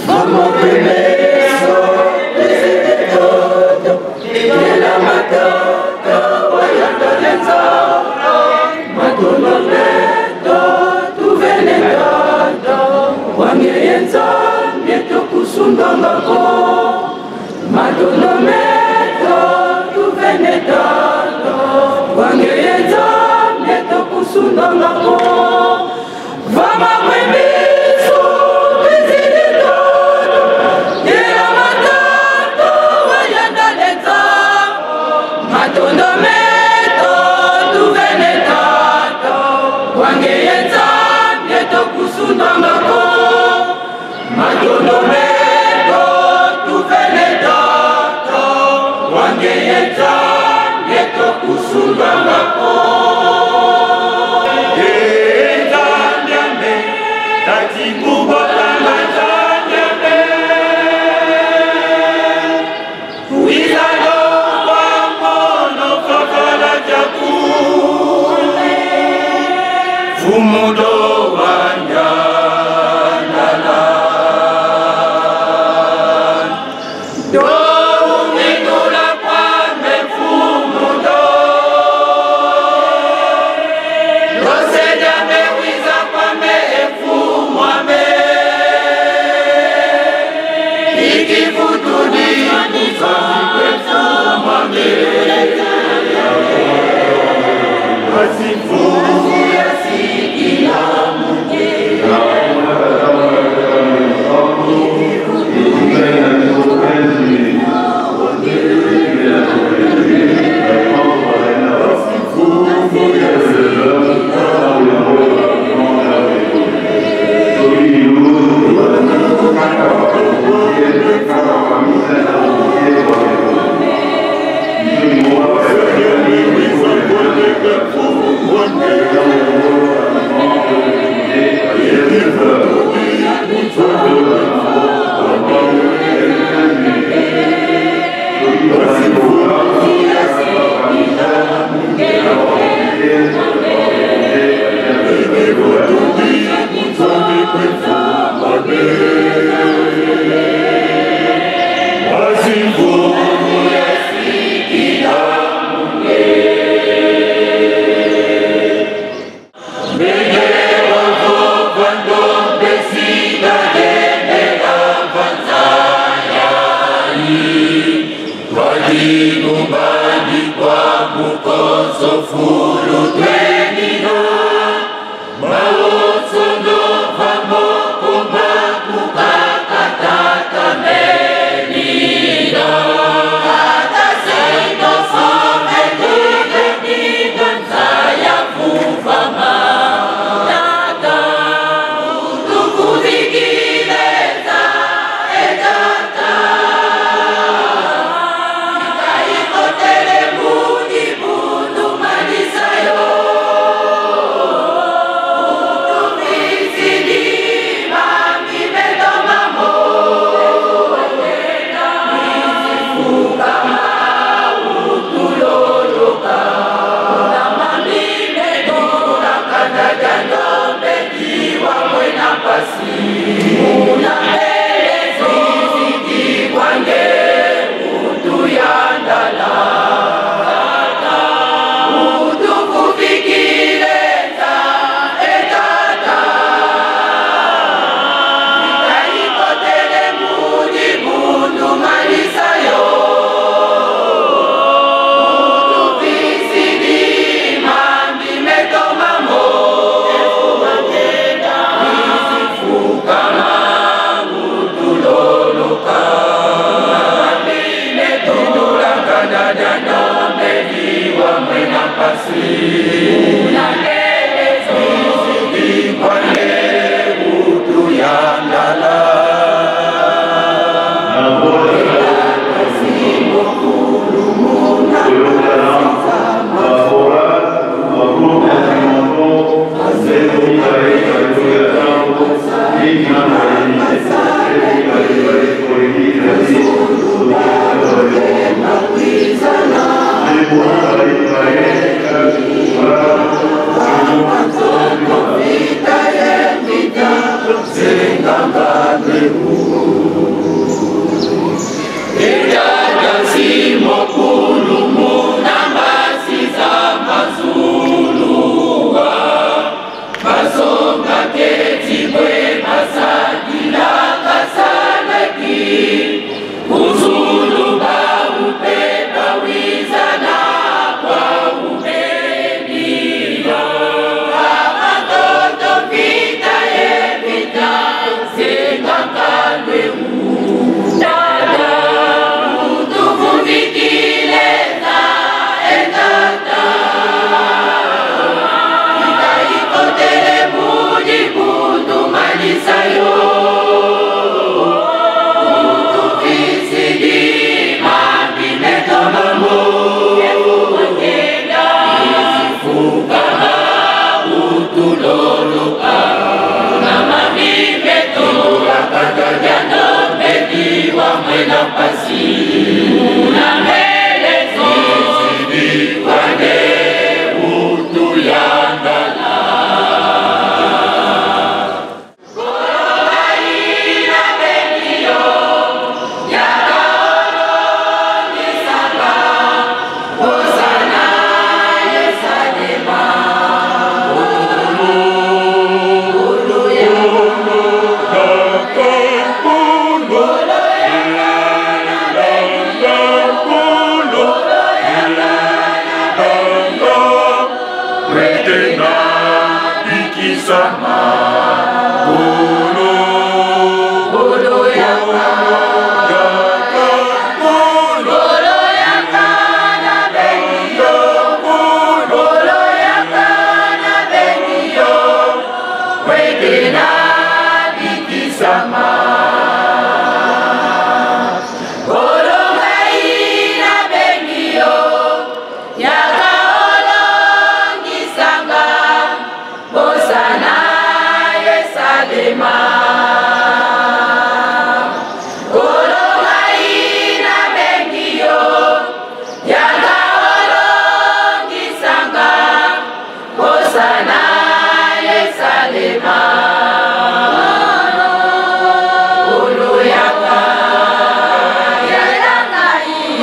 Vamos kusundangako madonomedo tuvenedata wangeyeta yeto kusundangako endanyame tatikubotangatanyame uizalo wamono fafala jaku fumudo na pasi na mbelezo izidi kwane utu yandala Korobaina benio Yakaolo Nisaba Hosana Yesadema Ulu Yakono Sama Ulu Ulu Yakana Benio Ulu Yakana Benio Wekena Biki Sama Ulu Haina Benio Yakaolo Nisanga Hosana Yesadema Korobaina Benio Yakaolo Nisanga Hosana Yesadema Ulu Yaka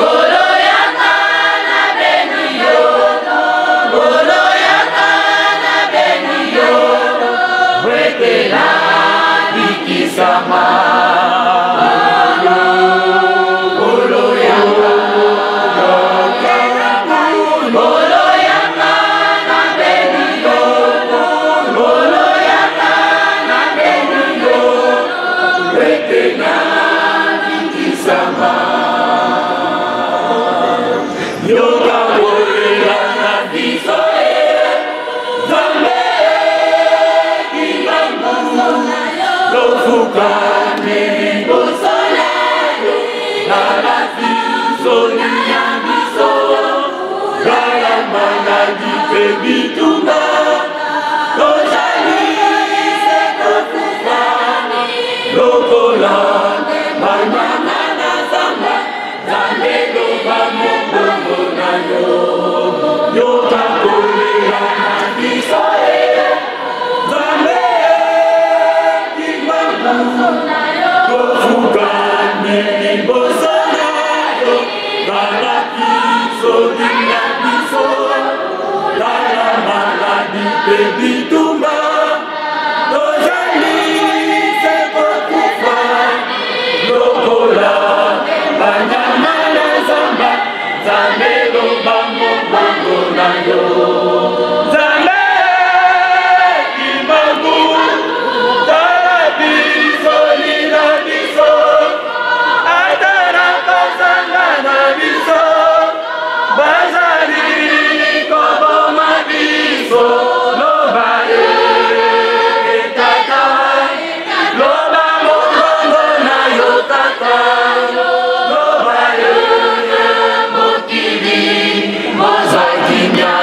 Ulu Yakana Benio Ulu Yakana Benio Wekela Biki Sama Ulu Yakana Benio Ulu Yakana Benio Wekela Biki Sama Yoga Wolela na Bisoe Zambe Lofukane Bosolayo Narafi Sonia Biso Gala Maladi Bebitumba Lojali Sekofufane Lokola Manyana na Zamba Zambe Loba Mbongo na yo Yoka Kolera na Bisoe Zambe Kofukane Bosolayo Narafi Sonia Biso Gala Maladi Bebitumba Lojali Sekofufane Lokola Manyana na Zamba Zambe Loba Mbongo na yo Zambe Kimangu Tarabi Solina Biso Ataraka Sangana Biso Bazari Koboma Biso Lobaye Tata Loba Mokongo na yo Tata Lobaye Mokiri Mozakinya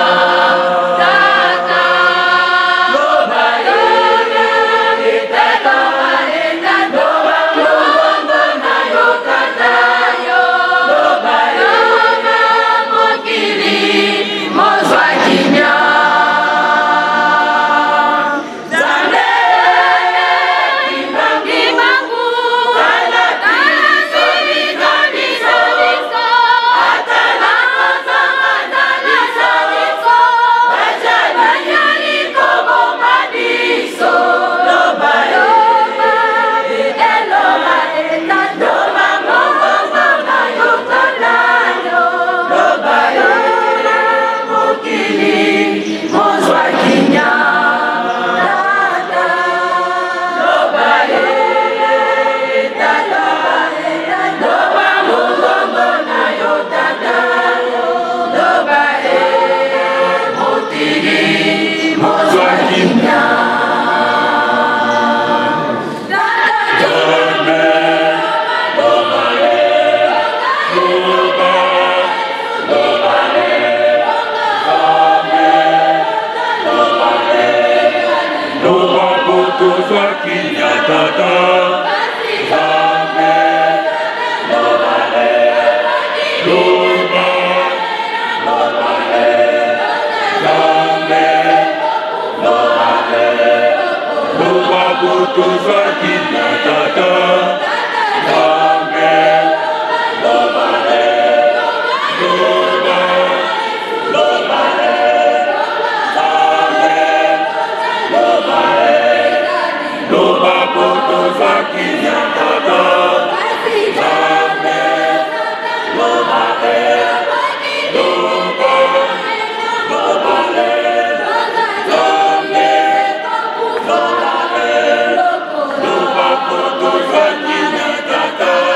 Tata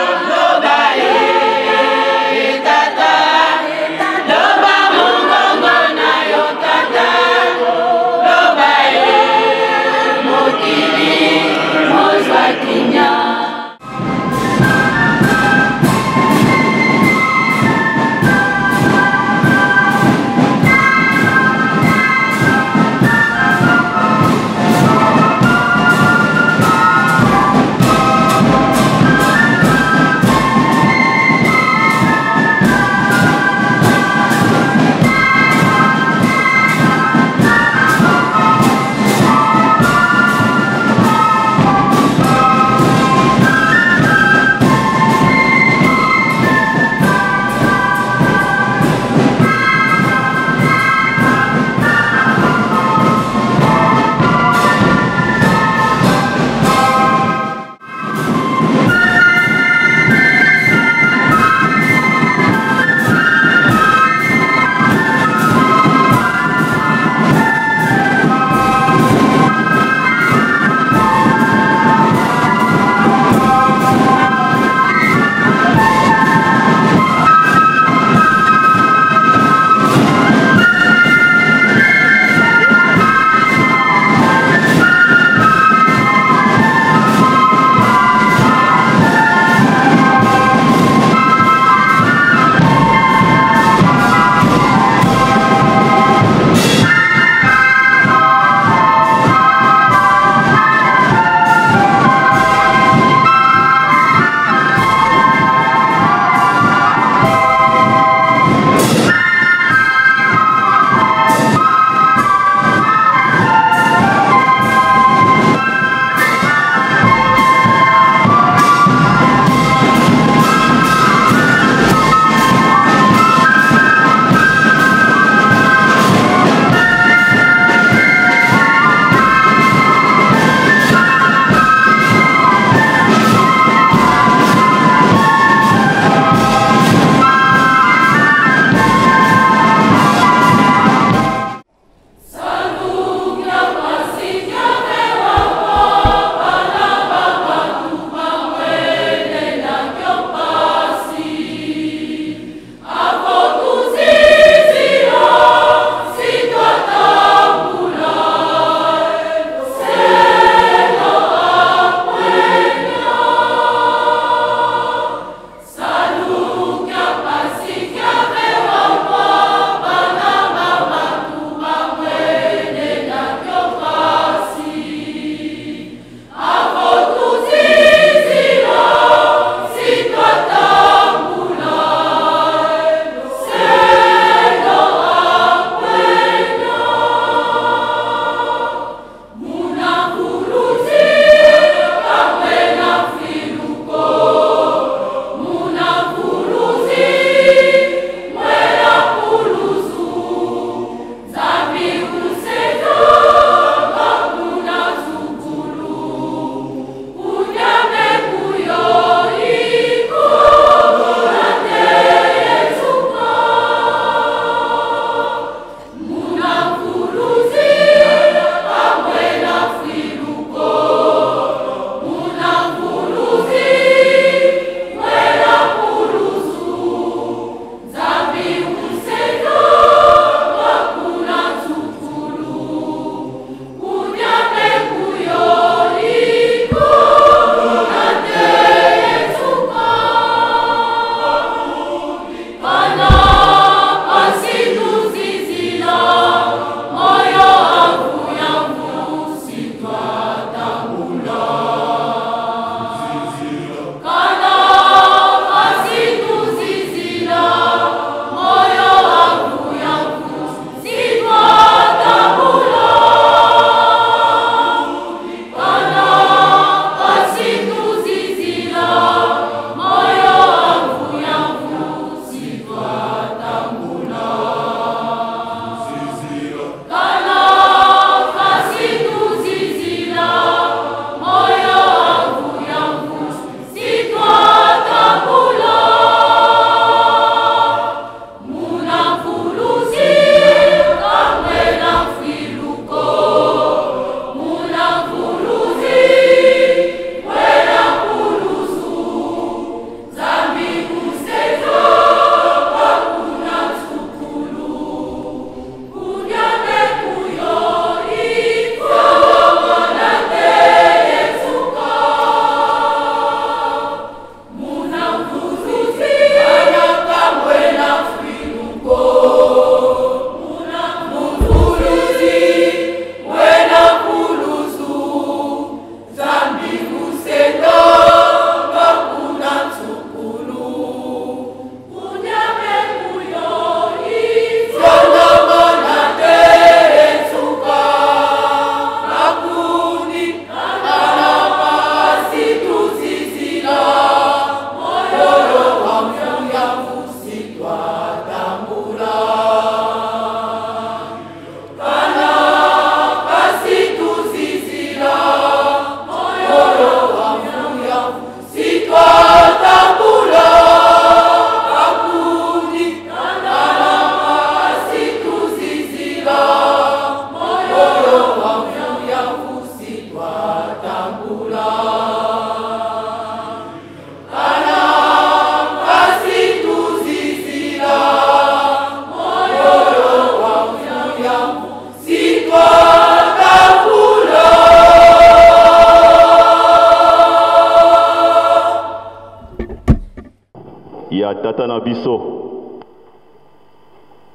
Ya tata na biso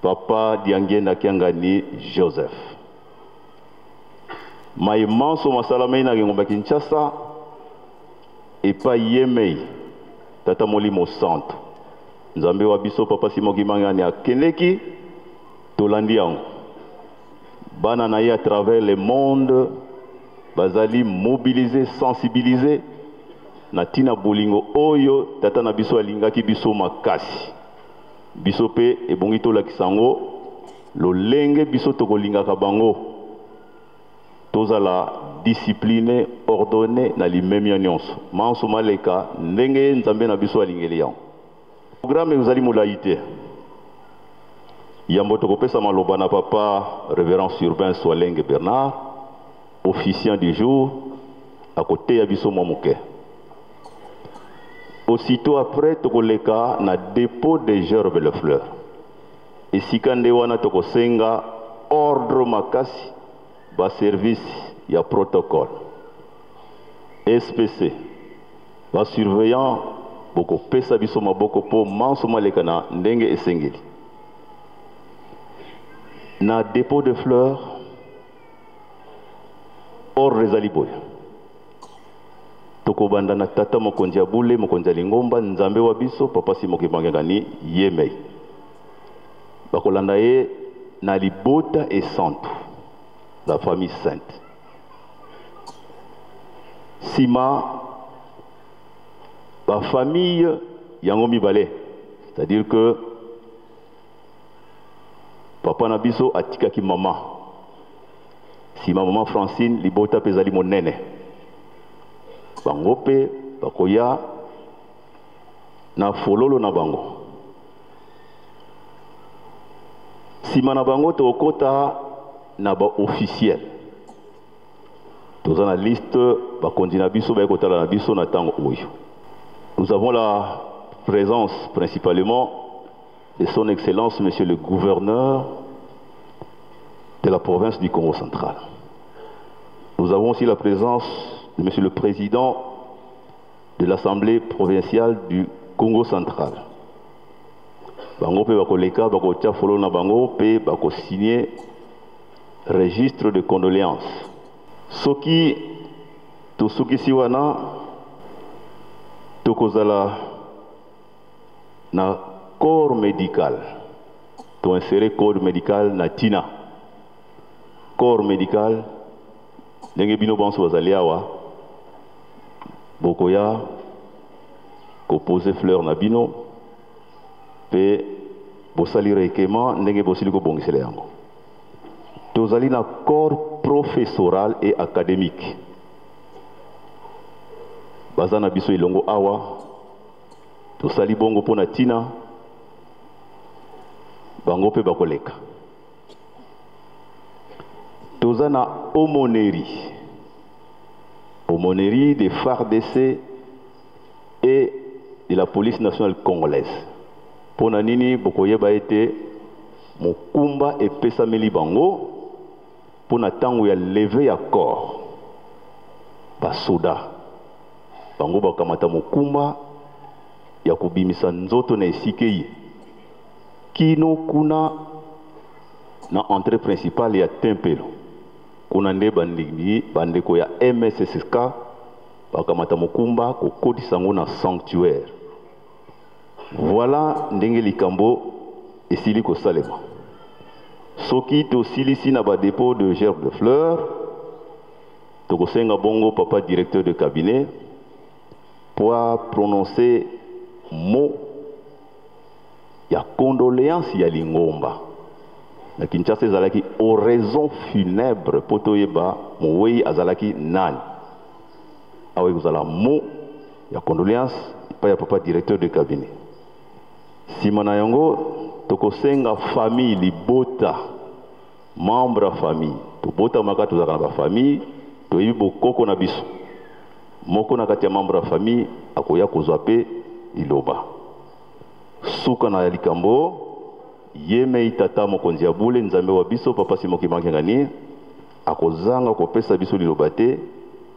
papa Diangenda Kiangani Joseph maimanso masalamei na ngomba Kinshasa epa yemei tata molimo santo nzambe wa biso papa Simoki Mangani akeneki tolandi yango bana na ye à travers le monde bazali mobilisé sensibilisé na tina bolingo oyo tata na biso alingaki biso makasi biso pe ebongi tolakisa yango lolenge biso tokolingaka bango tozala discipliné ordonné na limemia nyonso manso maleka ndenge nzambe na biso alingeli yango programme ezali molai te yambo tokopesa maloba na papa révérend Urbain Swalenge Bernard officiant du jour à côté ya biso mwa moke. Aussitôt après, tokoleka na dépôt de gerbes le fleur. Et si kande wana tokosenga ordre makasi ba service ya protocole. SPC ba surveillant boko pesa biso maboko po manso maleka na ndenge esengeli. Na dépôt de fleurs ordre ezali boya. Tokobanda na tata mokonzi ya bule mokonzi ya lingomba nzambe wa biso papa Simoki Mangani yemei bakolanda ye na libota et santo la famille sainte sima ba famille yango mibale, c'est-à-dire que papa na biso atikaki mama sima maman Francine libota pezali monene bango pe bakoya na fololo na bango sima na bango tokota na ba officiel toza na liste bakondi na biso bayekotala na biso na tango oyo. Nous avons la présence principalement de son excellence monsieur le gouverneur de la province du Congo central. Nous avons aussi la présence de monsieur le président de l'Assemblée provinciale du Congo central. Bango pe bakoleka bakotia folo na bango pe bako signer registre de condoléances. Soki to soki siwana tokozala na corps médical to insérer corps médical na tina corps médical ndenge bino banso bazali awa bokoya ko poser fleur na bino pe bosali requement ndenge bosili ko bongisela yango. Tozali na corps professoral et académique bazana biso ilongo awa tosali bongo pona tina bango pe bakoleka. Tozana aumônerie des FARDC et de la police nationale congolaise. Pona nini bokoyeba ete mokumba et pesameli bango pona tango ya lever ya corps basoda bango bakamata mokumba ya kubimisa nzoto na esikei kino kuna na entrée principale ya tempelo kuna nde bandeko ya MSSK bakamata mokumba kokodisa yango na sanctuaire. Voilà ndenge likambo esili kosalema. Soki tosilisi na ba dépôt de gerbes de fleurs tokosenga bongo papa directeur de cabinet pour prononcer mot ya condoléance ya lingomba na Kinshasa ezalaki oraison funèbre poto yeba mowei azalaki nani awe kozala mot ya condoléance pa ya papa directeur de cabinet. Sima na yango tokosenga famille libota membre ya famille tobota maka tozalaka na ba famille toyebi bokoko na biso moko na kati ya membre ya famille akoya kozwa pe iloba suka na likambo yeme itata mokonzi ya bule nzambe wa biso papa Simoki Mankengani akozanga kopesa biso liloba te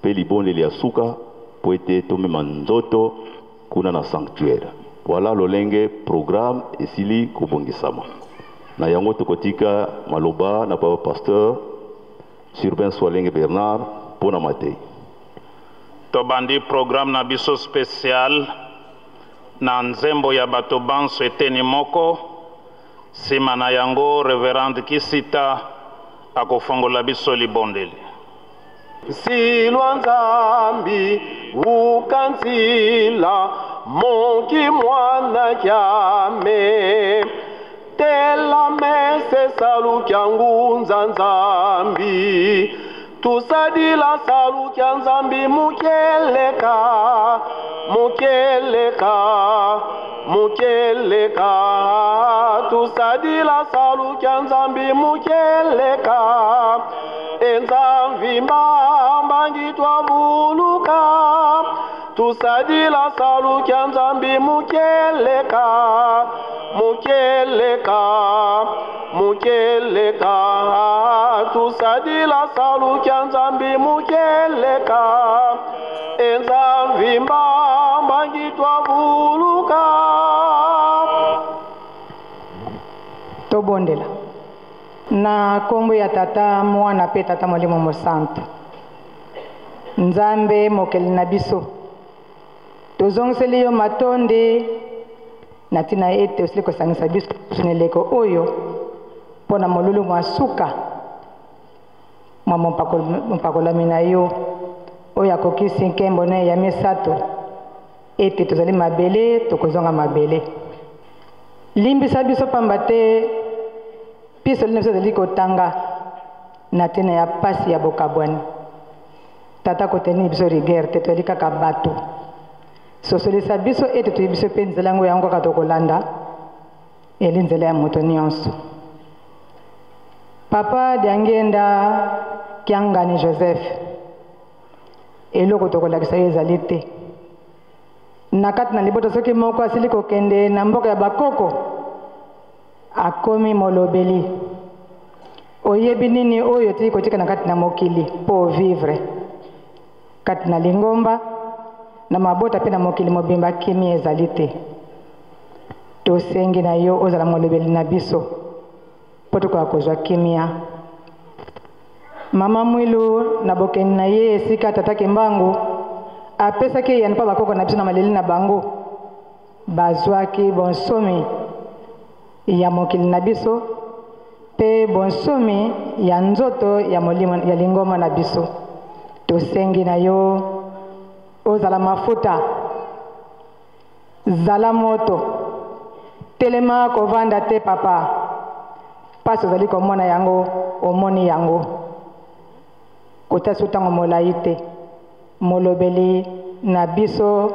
pe libondeli ya suka po ete tomema nzoto kuna na sanctuaire. Voilà lolenge programme esili kobongisama na yango tokotika maloba na papa pasteur Surben Swalenge Bernard pona matei. Tobandi programme na biso spécial na nzembo ya bato banso eteni moko sima na yango Reverend Kisita akofongola biso libondeli. Silwa nzambi ukanzila monki mwana kyame tela mese salu kyangu nzambi tusadila salu kya nzambi mukeleka tusadila salu kya nzambi mukeleka enzambi mbangi twavuluka tusadila salu kya nzambi mukeleka tusadila salu kya nzambi mukeleka enzambi mbangi twavuluka. Tobondela na kombo ya tata mwana pe tata molimo mosantu nzambe mokeli na biso tozongiseli yo matonde na tina ete osili kosangisa biso suneleko oyo mpona molulu mwa suka mwa mopakolami na yo oyo akokisi nkembo na ya misato ete tozali mabele tokozonga mabele limbisa biso pamba te piso lina biso ezali kotanga na tina ya pasi ya bokabwani tata koteni biso rigueur te toyali kaka bato sosolisa biso ete toyebi biso mpe nzela yango yango kaka tokolanda eli nzela ya moto nyonso. Papa diangenda Kiangani Joseph eloko tokolakisa yo ezali te na kati na libota soki moko asili kokende na mboka ya bakoko akomi molobeli oyebi nini oyo tili kotika na kati na mokili po vivre kati na lingomba na mabota pe na mokili mobimba kimi ezali te tosengi na yo ozala molobeli na biso po tokoka kozwa kimia. Mama mwilu na bokeni na ye esika tataki mbangu apesaki yani pa bakoko na biso na maleli na bango bazwaki bonsomi ya mokili na biso pe bonsomi ya nzoto ya molimo ya lingoma na biso tosengi na yo ozala mafuta zala moto telema kovanda te papa pasi ozali komona yango omoni yango kotasi otango molai te molobeli na biso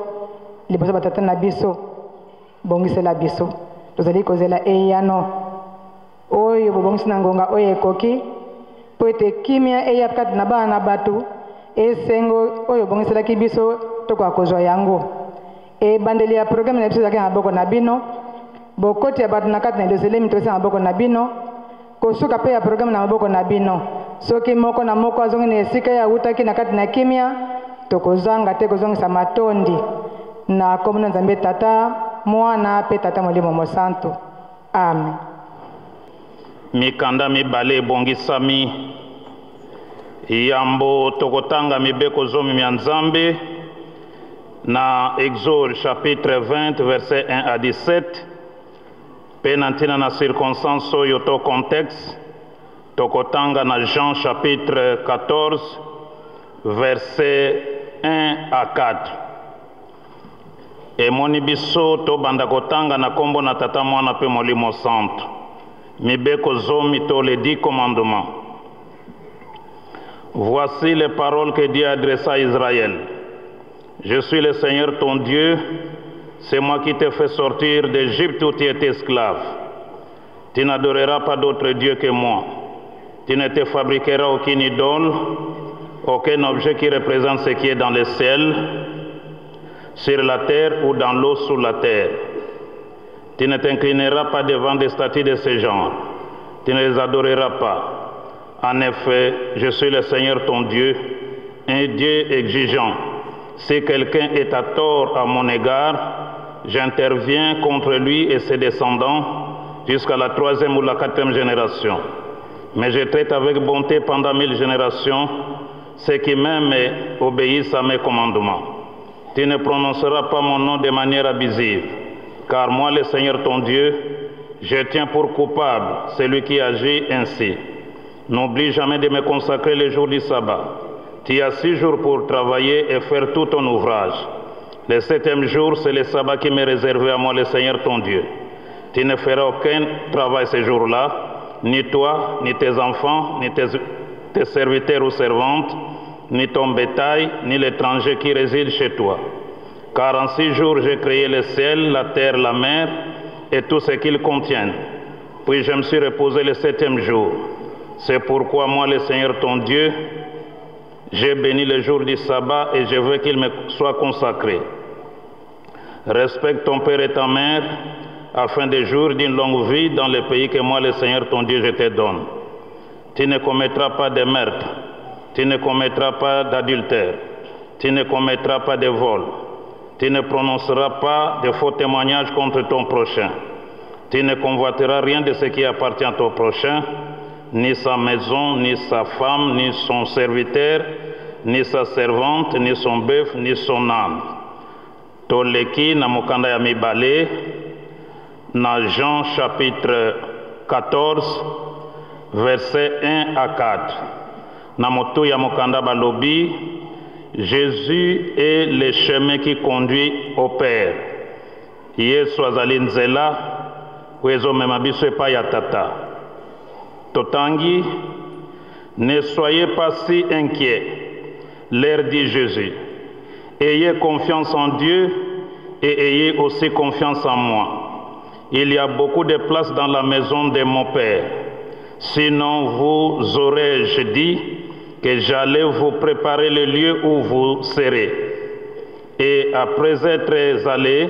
liboso batata na biso bongisela biso tozali kozela eyano oyo bobongisi na ngonga oyo ekoki po ete kimia eya kati na bana na bato esengo oyo bongiselaki biso tokoka kozwa yango ebandeli ya programme na biso ezalaki na maboko na bino bokoti ya bato na kati na Yerusalemi toza na maboko na bino kosuka pe ya programme na maboko na bino soki moko na moko azongi na esika ya utaki na kati na kimia tokozanga te kozongisa matondi na kombo na Nzambe tata mwana pe tata molimo mosantu amen. Mikanda mibale ebongisami yambo tokotanga mibeko zomi mya Nzambe na Exode chapitre 20 verset 1 à 17 pe na ntina na circonstance oyo to contexte tokotanga na Jean chapitre 14 verset 1 à 4 emoni biso tobanda kotanga na kombo na tata mwana pe molimo santo mibeko zomi to les 10 commandements. Voici les paroles que Dieu adressa à Israël. Je suis le Seigneur ton Dieu, c'est moi qui t'ai fait sortir d'Égypte où tu étais esclave. Tu n'adoreras pas d'autre Dieu que moi. Tu ne te fabriqueras aucune idole, aucun objet qui représente ce qui est dans le ciel, sur la terre ou dans l'eau sous la terre. Tu ne t'inclineras pas devant des statues de ce genre. Tu ne les adoreras pas. En effet, je suis le Seigneur ton Dieu, un Dieu exigeant. Si quelqu'un est à tort à mon égard, j'interviens contre lui et ses descendants jusqu'à la 3e ou la 4e génération. Mais je traite avec bonté pendant 1000 générations ceux qui m'aiment et obéissent à mes commandements. Tu ne prononceras pas mon nom de manière abusive, car moi, le Seigneur ton Dieu, je tiens pour coupable celui qui agit ainsi. N'oublie jamais de me consacrer le jour du sabbat. Tu as 6 jours pour travailler et faire tout ton ouvrage. Le 7e jour, c'est le sabbat qui m'est réservé à moi, le Seigneur ton Dieu. Tu ne feras aucun travail ce jour-là, ni toi, ni tes enfants, ni tes serviteurs ou servantes, ni ton bétail, ni l'étranger qui réside chez toi. Car en 6 jours, j'ai créé le ciel, la terre, la mer et tout ce qu'ils contiennent. Puis je me suis reposé le 7e jour. C'est pourquoi moi, le Seigneur ton Dieu, j'ai béni le jour du sabbat et je veux qu'il me soit consacré. Respecte ton père et ta mère, afin de jouir d'une longue vie dans le pays que moi, le Seigneur ton Dieu, je te donne. Tu ne commettras pas de meurtre, tu ne commettras pas d'adultère, tu ne commettras pas de vol, tu ne prononceras pas de faux témoignages contre ton prochain, tu ne convoiteras rien de ce qui appartient à ton prochain, ni sa maison, ni sa femme, ni son serviteur, ni sa servante, ni son bœuf, ni son âne. Toleki na mokanda ya mibale, na Jean chapitre 14, versets 1 à 4. Na moto ya mokanda balobi, Jésus est le chemin qui conduit au Père. Yesu azali nzela, wezo mema biso epai ya tata. Totangi, ne soyez pas si inquiets, leur dit Jésus. Ayez confiance en Dieu et ayez aussi confiance en moi. Il y a beaucoup de places dans la maison de mon Père. Sinon vous aurais-je dit que j'allais vous préparer le lieu où vous serez. Et après être allé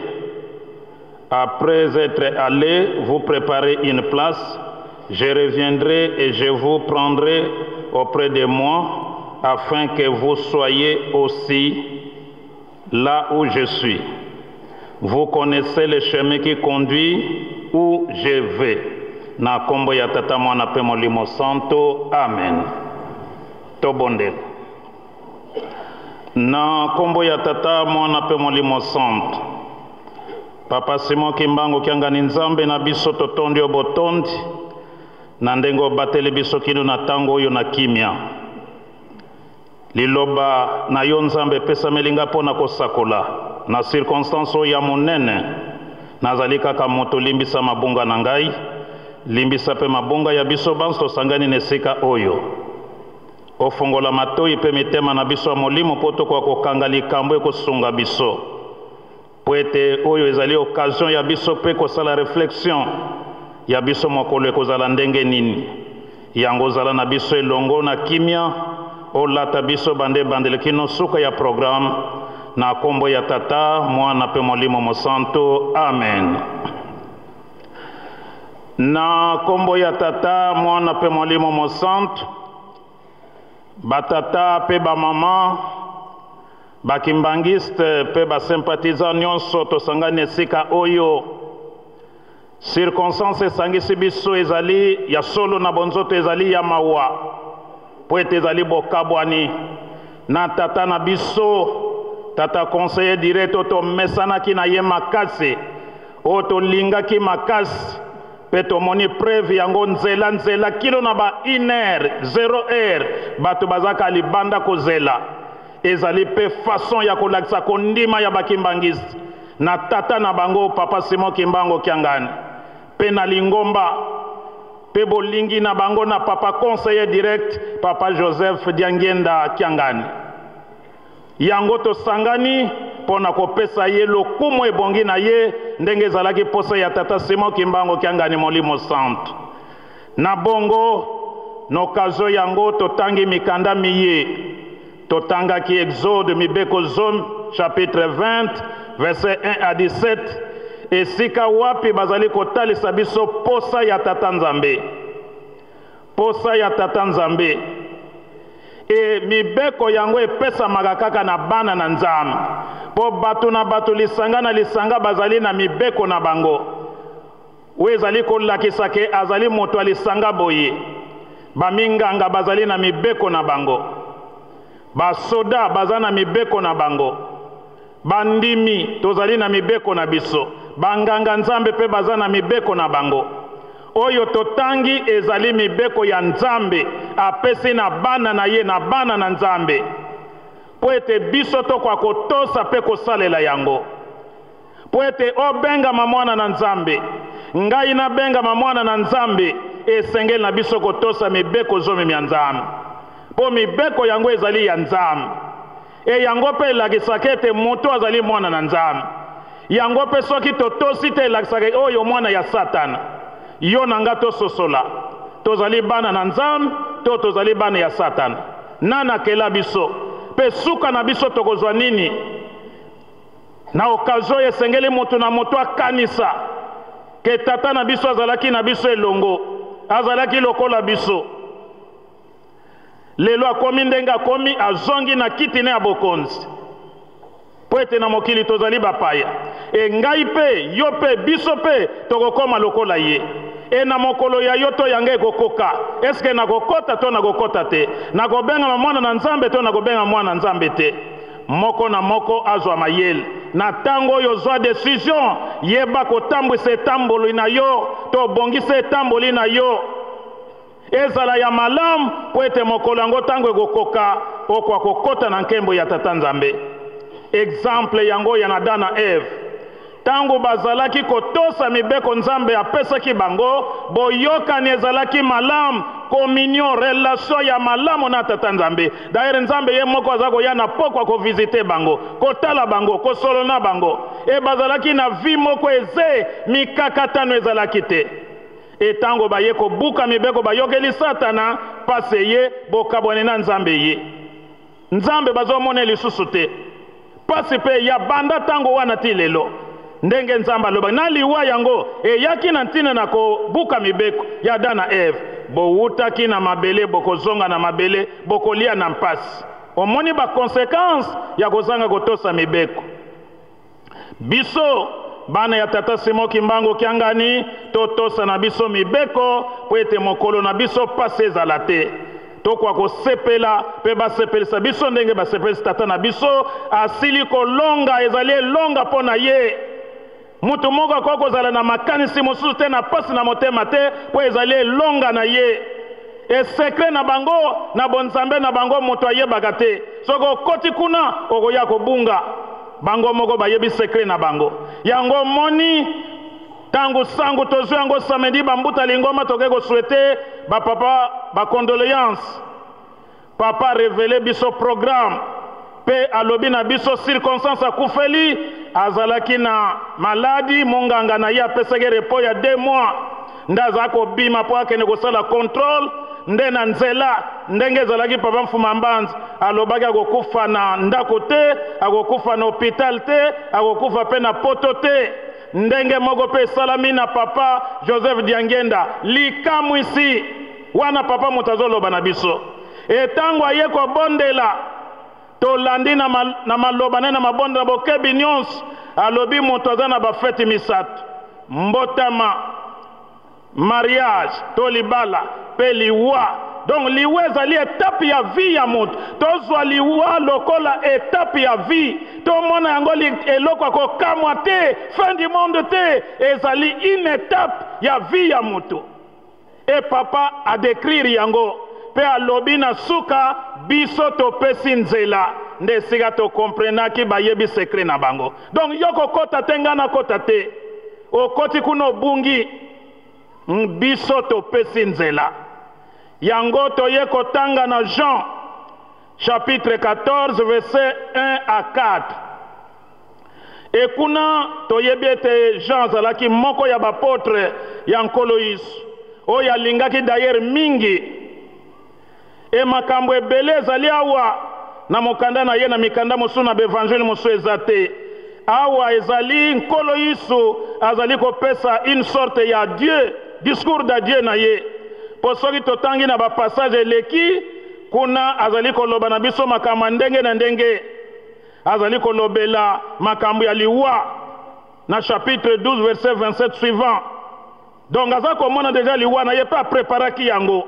vous préparer une place, je reviendrai et je vous prendrai auprès de moi, afin que vous soyez aussi là où je suis. Vous connaissez le chemin qui conduit où je vais. Na kombo ya tata mwana pe molimo santo. Amen. Tobondel. Na kombo ya tata mwana pe molimo santo. Papa Simon Kimbangu kiangani nzambe na biso totondi obotondi. Na ndengo batele biso kino na tango oyo na kimia. Liloba na yo nzambe pesa melinga pona kosakola. Na circonstance oyo ya monene. Nazali kaka moto limbisa mabunga na ngai. Limbisa pe mabunga ya biso banso tosangani nesika oyo. Ofongola matoi pe mitema na biso ya molimo poto kwa kokanga likambo ekosunga biso. Poete oyo ezali occasion ya biso pe kosala réflexion ya biso mokolo ekozala ndenge nini. Yango zala na biso elongo na kimia olata biso bande bandele kino suka ya programme na kombo ya tata mwana pe molimo mosanto. Amen. Na kombo ya tata mwana pe molimo mosanto, batata pe ba mama, bakimbangiste pe ba sympathisant nyonso tosangani esika oyo. Circonstance esangisi biso ezali ya solo na bonzoto ezali ya mawa. Po ete ezali bokabwani na tata na biso, tata conseiller direct oto mesanaki na ye makasi, oto lingaki makasi. Peto moni preuve yango nzela kilo na ba 1h 0h bato bazaka libanda kozela ezali pe façon ya kolakisa kondima ya bakimbangisi na tata na bango papa Simon Kimbangu kiangani pe na lingomba pe bolingi na bango na papa conseiller direct papa Joseph Diangenda kiangani yango to sangani pona kopesa ye lokumu ebongi na ye ndenge ezalaki posa ya tata Simon Kimbangu kiangani molimo santo. Na bongo n'occasion yango totangi mikanda miye totangaki Exode mibeko zomi chapitre 20 verset 1 à 17 esika wapi bazali kotalisa biso posa ya tata nzambe, posa ya tata nzambe. E mibeko yango epesamaka kaka na bana na nzambe po bato na bato lisanga na lisanga bazali na mibeko na bango oyo ezali kolakisa ke azali moto alisanga boye. Baminganga bazali na mibeko na bango, basoda baza na mibeko na bango, bandimi tozali na mibeko na biso, banganga nzambe pe baza na mibeko na bango. Oyo totangi ezali mibeko ya nzambe apesi na bana na ye na bana na nzambe po ete biso tokwa kotosa pe kosalela yango, po ete obengama mwana na nzambe ngai na bengama mwana na nzambe esengeli na biso kotosa mibeko zomi ya nzambe po mibeko yango ezali ya nzambe. E yango pe elakisaka ete moto azali mwana na nzambe, yango pe soki totosi te elakisaka oyo mwana ya satana. Yo nanga tososola tozali bana na nzambe to tozali bana ya satana, nana kela biso pe suka na biso tokozwa nini na okazo esengeli moto na moto akanisa ke tata na biso azalaki na biso elongo, azalaki lokola biso. Lelo akomi ndenge akomi azongi na kiti ne ya bokonzi po ete na mokili tozali bapaya. E ngai pe yo pe biso pe tokokoma lokola ye. E na mokolo ya yo to yange ekokoka eske nakokota to nakokota te, nakobenga mwana na nzambe to nakobenga mwana na nzambe te. Moko na moko azwa mayele na tango oyo zwa decision yeba kotambwisa etamboli na yo to bongisa etamboli na yo ezala ya malamu po ete mokolo yango tango ekokoka okwa kokota na nkembo ya tata nzambe. Exemple yango ya Adam na Eve tango bazalaki kotosa mibeko nzambe apesaki bango, boyokani ezalaki malamu, communion relation ya malamu na tata nzambe. D'ailleurs nzambe ye moko aza koya na pokwa ko visiter bango, kotala bango, kosolona bango. E bazalaki na vie moko eze mikakatano ezalaki te. E tango baye kobuka mibeko bayokeli satana pase ye bokabwane na nzambe ye. Nzambe bazomona lisusu te. Pasi pe ya banda tango wana ti lelo ndenge nzamba loba na liwa yango eyaki na ntina na kobuka mibeko ya dana Eve bowutaki na mabele bokozonga na mabele bokolia na mpasi. Omoni ba conséquence ya kozanga kotosa mibeko. Biso bana ya tata Simo Kimbangu Kiangani totosa na biso mibeko po ete mokolo na biso pase ezala te. Tokwa kosepela pe basepelisa biso ndenge basepelisa tata na biso asili kolonga ezali longa pona ye. Mutu moko akoko zala na makanisi mosusu te na pasi na motema te po ezali longa na ye. E sekre na bango na bonzambe na bango moto ayebaka te. Soko koti kuna okoya kobunga bango moko bayebi sekre na bango. Yango moni tango sango tozo yango samedi bambuta lingoma toke ko souhaiter ba papa ba condoléances. Papa révélé biso programme pe alobi na biso circonstance akufeli azalaki na maladi monganga na ya peseke repos ya 2 mois ndaza ko bima po akene ko sala contrôle nde na nzela ndenge ezalaki papa Mfuma Mbanzi alobaki akokufa na ndako te, akokufa na hôpital te, akokufa pe na poto te. Ndenge moko pe salami na papa Joseph Diangenda likamwisi wana papa mutazoloba na biso. Etango aye ko bondela tolandi na maloba na mabonda bokebi nyonso alobi moto aza na bafeti misato mbotama mariage to libala pe liwa. Donc liwa ezali etape ya vie ya moto tozwa liwa lokola etape ya vie tomona yango eloko akokamwa te fin du monde te ezali une étape ya vie ya moto. Et papa a décrire yango pe alobi na suka biso topesi nzela nde sika to komprenaki bayebi sekre na bango. Donc yoko kota tenga na kota te okoti kuno bungi biso topesi nzela. Yango toye kotanga na Jean chapitre 14 verset 1 à 4. Et kuna toyebi ete Jean zalaki moko ya bapotre ya nkolo Yesu oyo alingaki d'ailleurs mingi. E makambo ebele ezali awa na mokanda na ye na mikanda mosusu na bevangile mosusu eza te. Awa ezali nkolo Yesu azali kopesa une sorte ya Dieu, discours de Dieu na ye. Po soki totangi na ba passage eleki kuna azali koloba na biso makambo ndenge na ndenge. Azali kolobela makambo ya liwa na chapitre 12 verset 27 suivant. Donc aza komona déjà liwa na ye pa preparaki yango.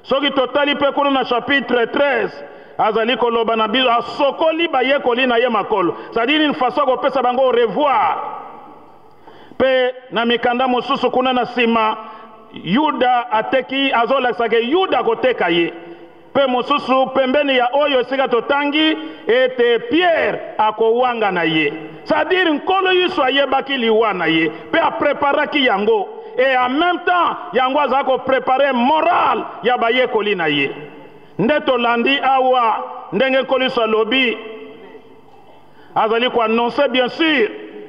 Soki totali pe kuna na chapitre 13 azali koloba na biso asokoli bayekoli na ye makolo. C'est-à-dire une façon kopesa bango au revoir. Pe na mikanda mosusu kuna na sima Yuda ateki azolakisake Yuda koteka ye. Pe mosusu pembeni ya oyo esika totangi ete Pierre akowanga na ye. C'est-à-dire nkolo Yesu ayebaki liwa na ye pe apreparaki yango. Et en même temps yango azako préparer moral ya bayekoli na ye. Nde tolandi awa ndenge nkolo Yesu alobi azali ko annoncer bien sûr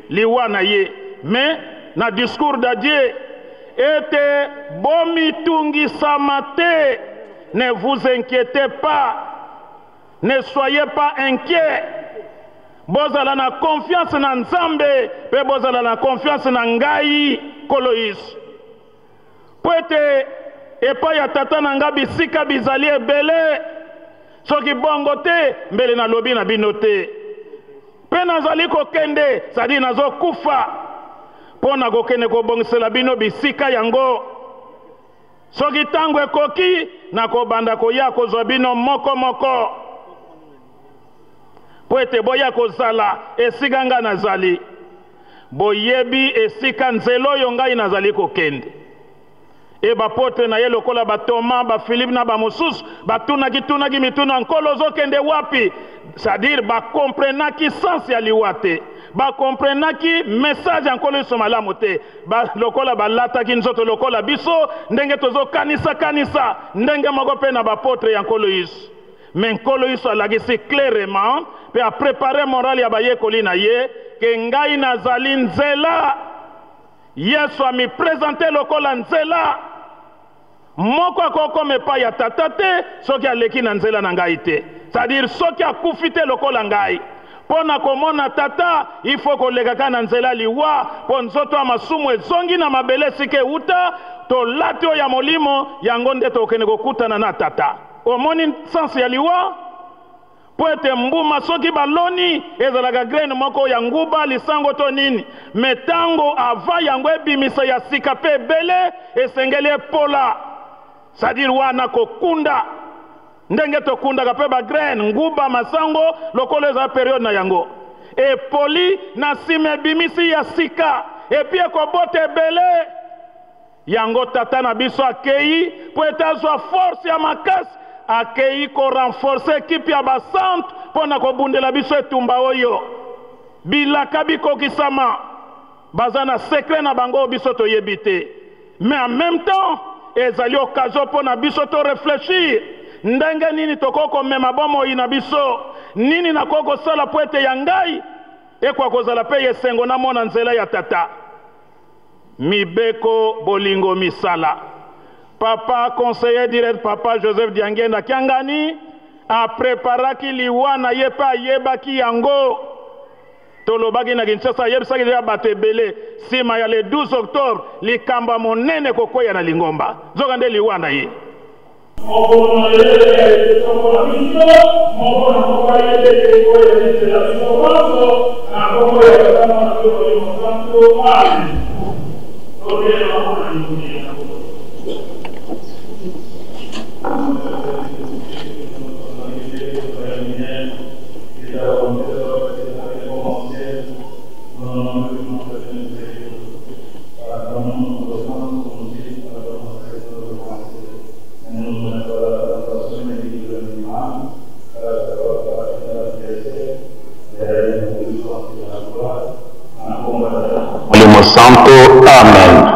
liwa na ye, mais na discours de Dieu ete bomi tungi samate. Ne vous inquiétez pas, ne soyez pas inquiets. Bozala na confiance na Nzambe, pe bozala na confiance na ngai Kolois. Poete epa ya tata na nga bisika bizali ebele. Soki bongo te mbele na lobi na bino te. Pe nazali kokende, sadi nazo kufa. Po na kokende kobongisela bino bisika yango. Soki tango ekoki na kobanda koya kozwa bino moko moko. Po ete boya kozala esika nga nazali. Boyebi esika nzelo oyo ngai nazali kokende. E bapotre na ye lokola ba Thomas, ba Philippe na ba mosusu batunaki mituna nkolo ozokende wapi? C'est-à-dire ba comprenaki sens ya liwa te. Ba comprenaki message nkolo Yesu malamu te. Ba lokola balataki nzoto lokola biso ndenge tozo kanisa ndenge moko pe na bapotre ya nkolo Yesu. Mais nkolo Yesu alagisi clairement pe a préparer moral ya bayekoli na ye ke ngai nazali nzela. Yesu a mi présenter lokola nzela. Moko akokome pa ya tata te soki aleki na nzela na ngai te. C'est-à-dire soki akufi te lokola ngai. Pona komona tata il faut koleka na nzela liwa po nzoto ya masumu ezongi na mabele sike uta to lati ya molimo yango nde tokende kokutana na tata. Omoni sens ya liwa po ete mbuma soki baloni ezalaka graine moko ya nguba lisango to nini metango ava yango ebimisa ya sika pe bele esengeli epola. C'est-à-dire wana kokunda ndenge tokunda kape ba graine nguba masango lokolo eza periode na yango e poli na sime bimisi ya sika e pie kobote bele yango tata na biso akei po etazwa force ya makasi akei ko renforcer équipe ya basante pona kobundela biso etumba oyo bilaka bikokisama bazana secret na bango biso toyebi te. Mais en même temps ezali occasion pona biso to réfléchir ndenge nini tokoko mema bomo ina biso nini nakoko sala poete ya ngai ekwa kozala pe yesengo na mona nzela ya tata mibeko bolingo misala. Papa conseiller direct papa Joseph Diangenda kiangani a préparaki liwa na ye pa yebaki yango tolobaki na Kinshasa yebisaki ya bato ebele sima ya le 12 octobre likamba monene kokoya na Lingomba zoka nde liwa na ye. Santo, amén.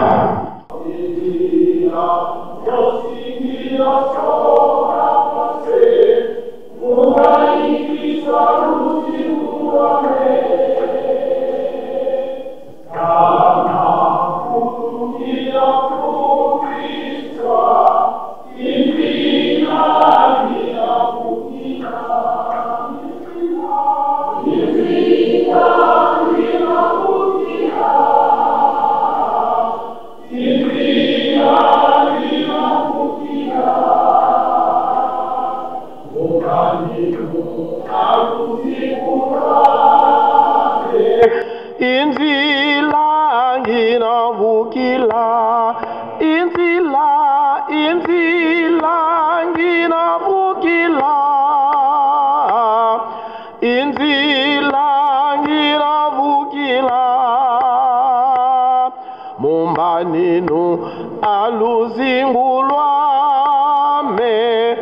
linu aluzingulwame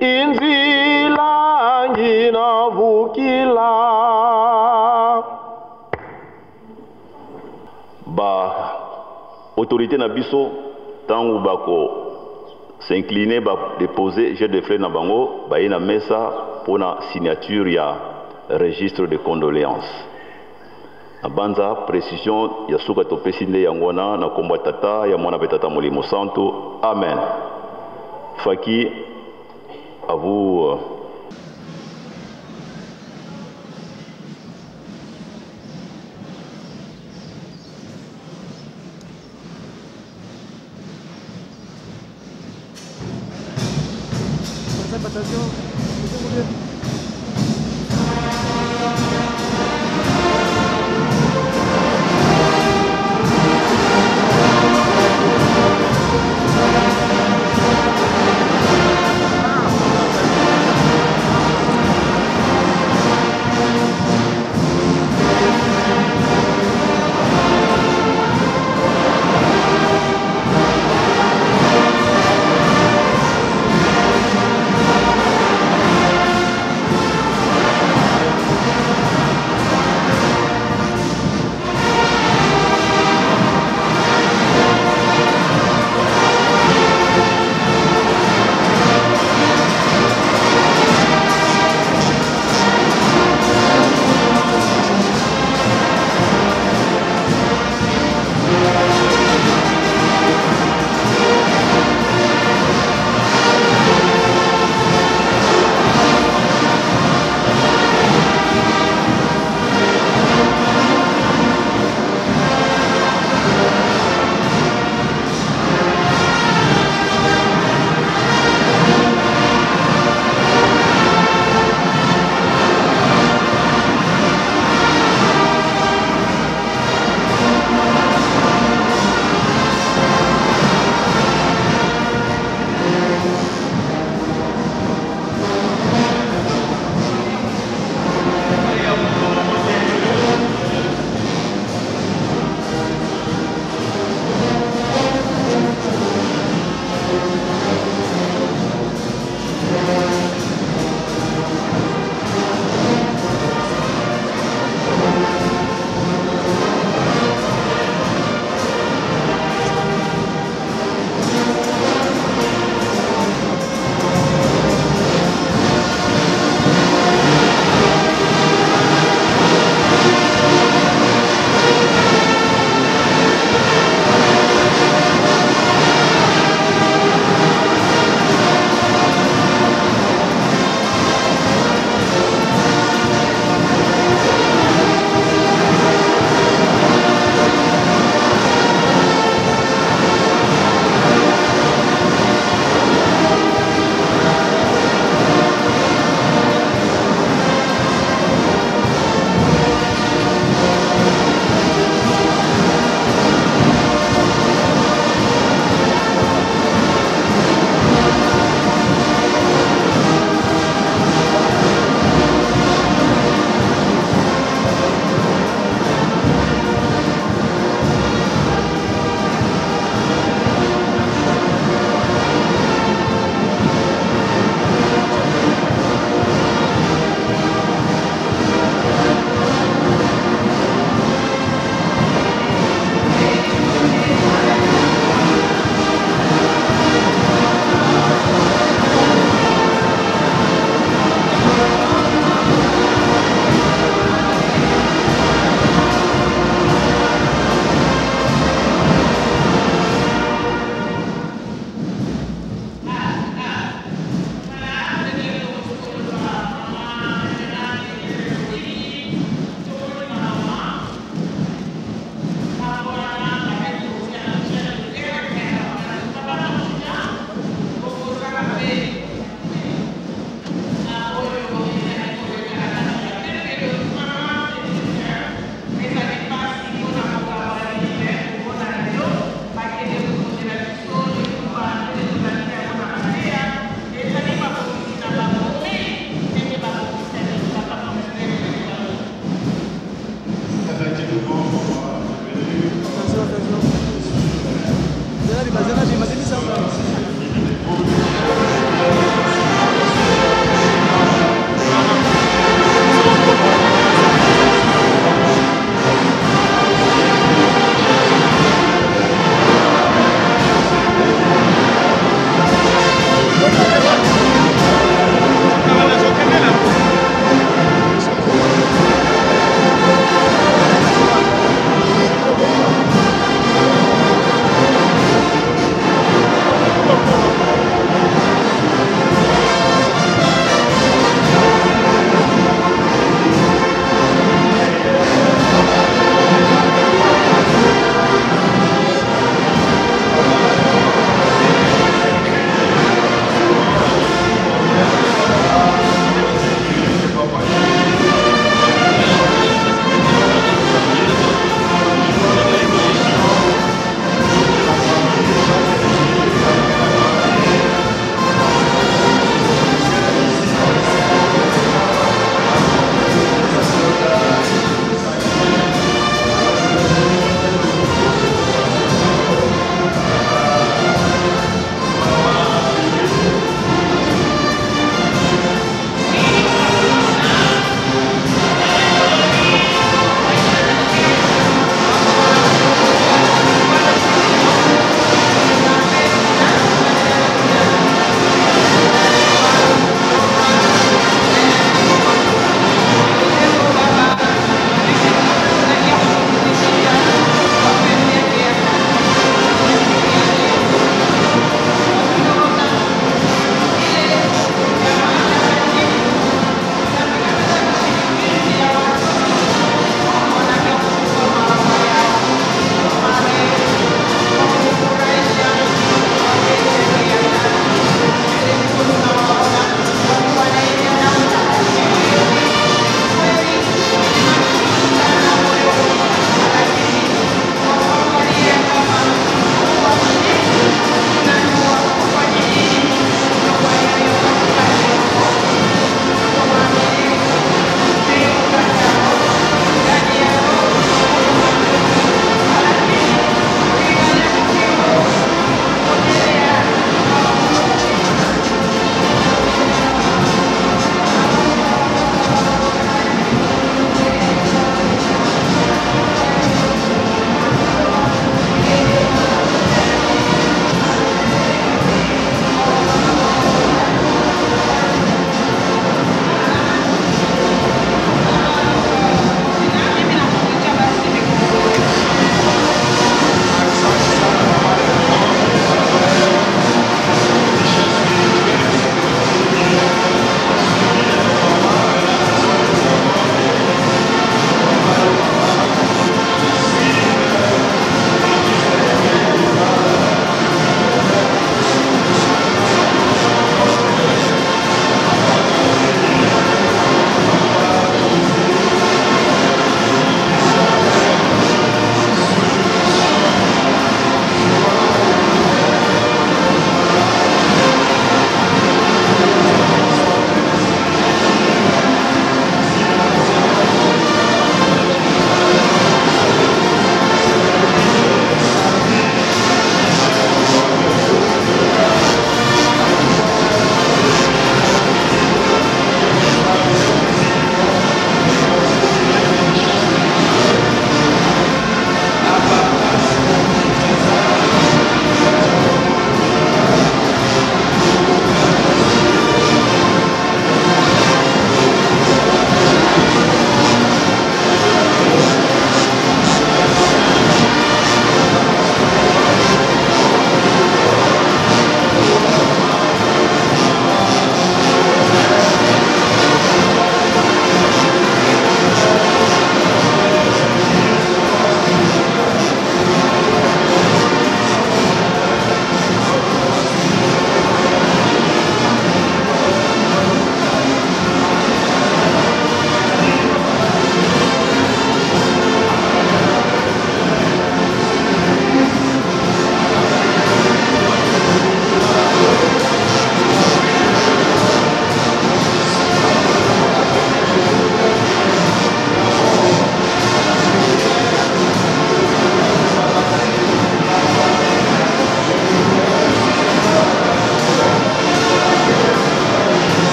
inzila nginavukila ba autorité na biso tangu bako s'incliner ba déposer jet de fleurs na bango ba na mesa pona signature ya registre de condoléances. Abanza précision ya suka topesi nde yango na kombo tata ya mwana betata molimo santo. Amen. Faki à vous.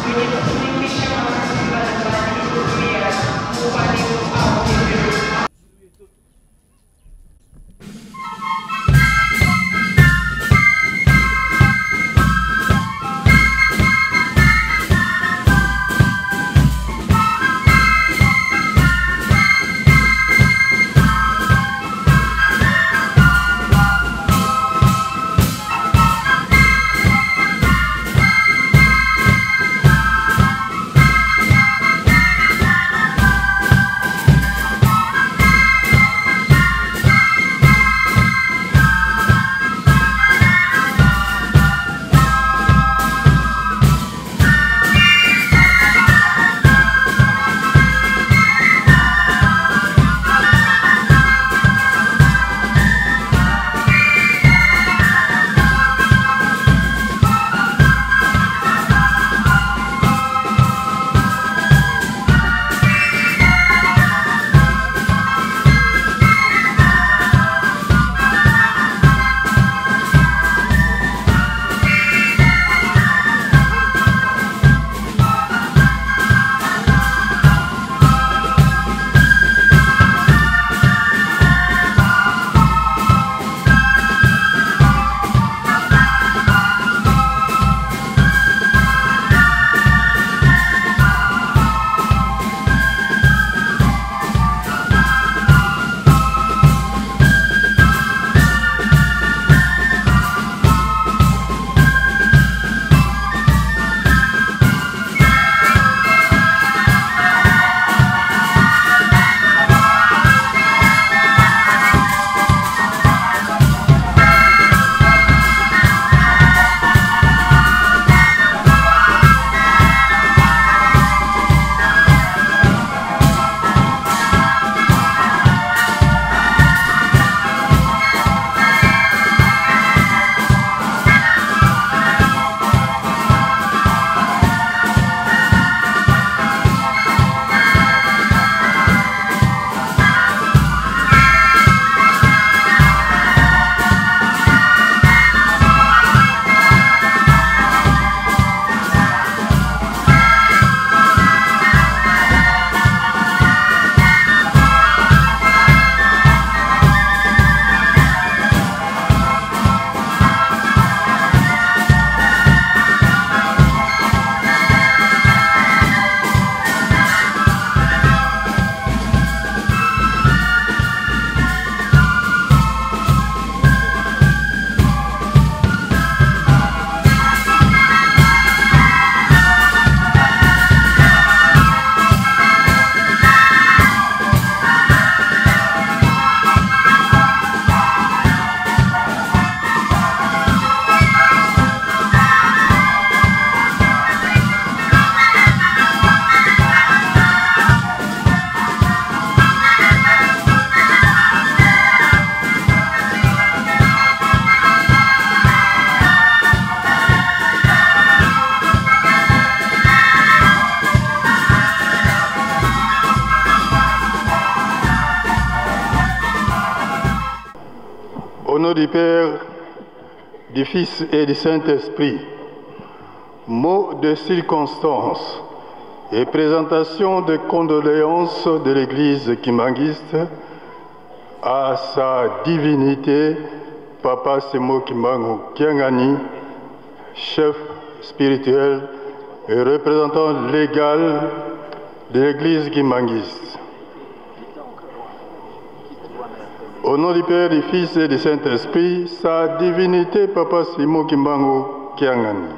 Kwenye kutumikisha mawasiliano ya kutumia nom du Père, du Fils et du Saint-Esprit, mot de circonstance et présentation de condoléances de l'Église kimbanguiste à sa divinité, Papa Simo Kimbangu Kiangani, chef spirituel et représentant légal de l'Église kimbanguiste. Au nom du Père, du Fils et du Saint-Esprit, sa divinité, Papa Simo Kimbangu Kiangani.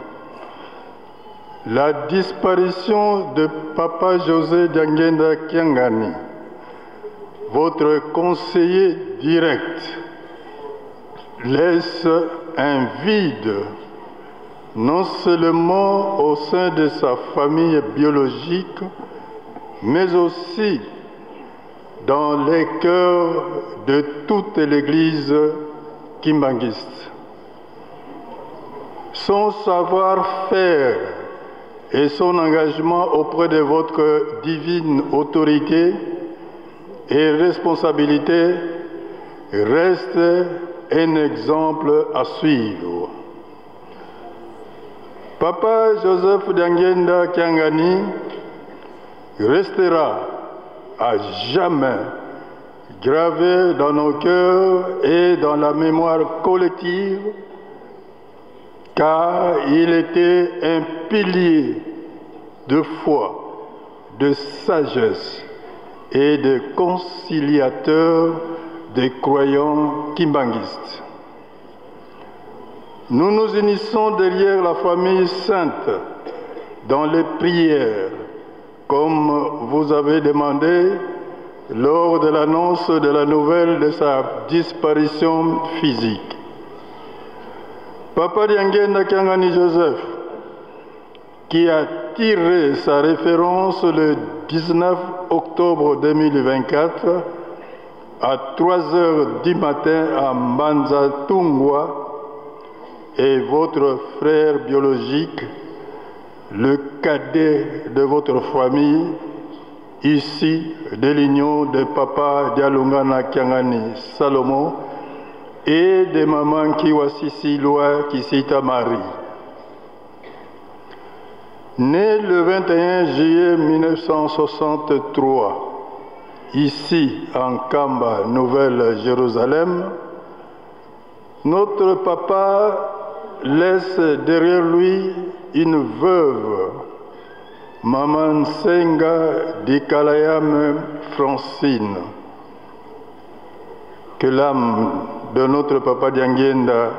La disparition de Papa José Diangenda Kiangani, votre conseiller direct, laisse un vide, non seulement au sein de sa famille biologique, mais aussi dans les cœurs de toute l'Église kimbanguiste. Son savoir-faire et son engagement auprès de votre divine autorité et responsabilité restent un exemple à suivre. Papa Joseph Diangenda Kiangani restera à jamais gravé dans nos cœurs et dans la mémoire collective, car il était un pilier de foi, de sagesse et de conciliateur des croyants kimbanguistes. Nous nous unissons derrière la famille sainte dans les prières, comme vous avez demandé lors de l'annonce de la nouvelle de sa disparition physique. Papa Diangenda Kiangani Joseph, qui a tiré sa référence le 19 octobre 2024 à 3 heures du matin à Mbanza Tungwa, et votre frère biologique, le cadet de votre famille, ici de l'union de Papa Dialungana Kiangani Salomon et de Maman Kiwasisi Loa Kisita Marie. Né le 21 juillet 1963, ici en Kamba, Nouvelle-Jérusalem, notre papa laisse derrière lui une veuve, Maman Senga Dikalayam Francine. Que l'âme de notre papa Diangenda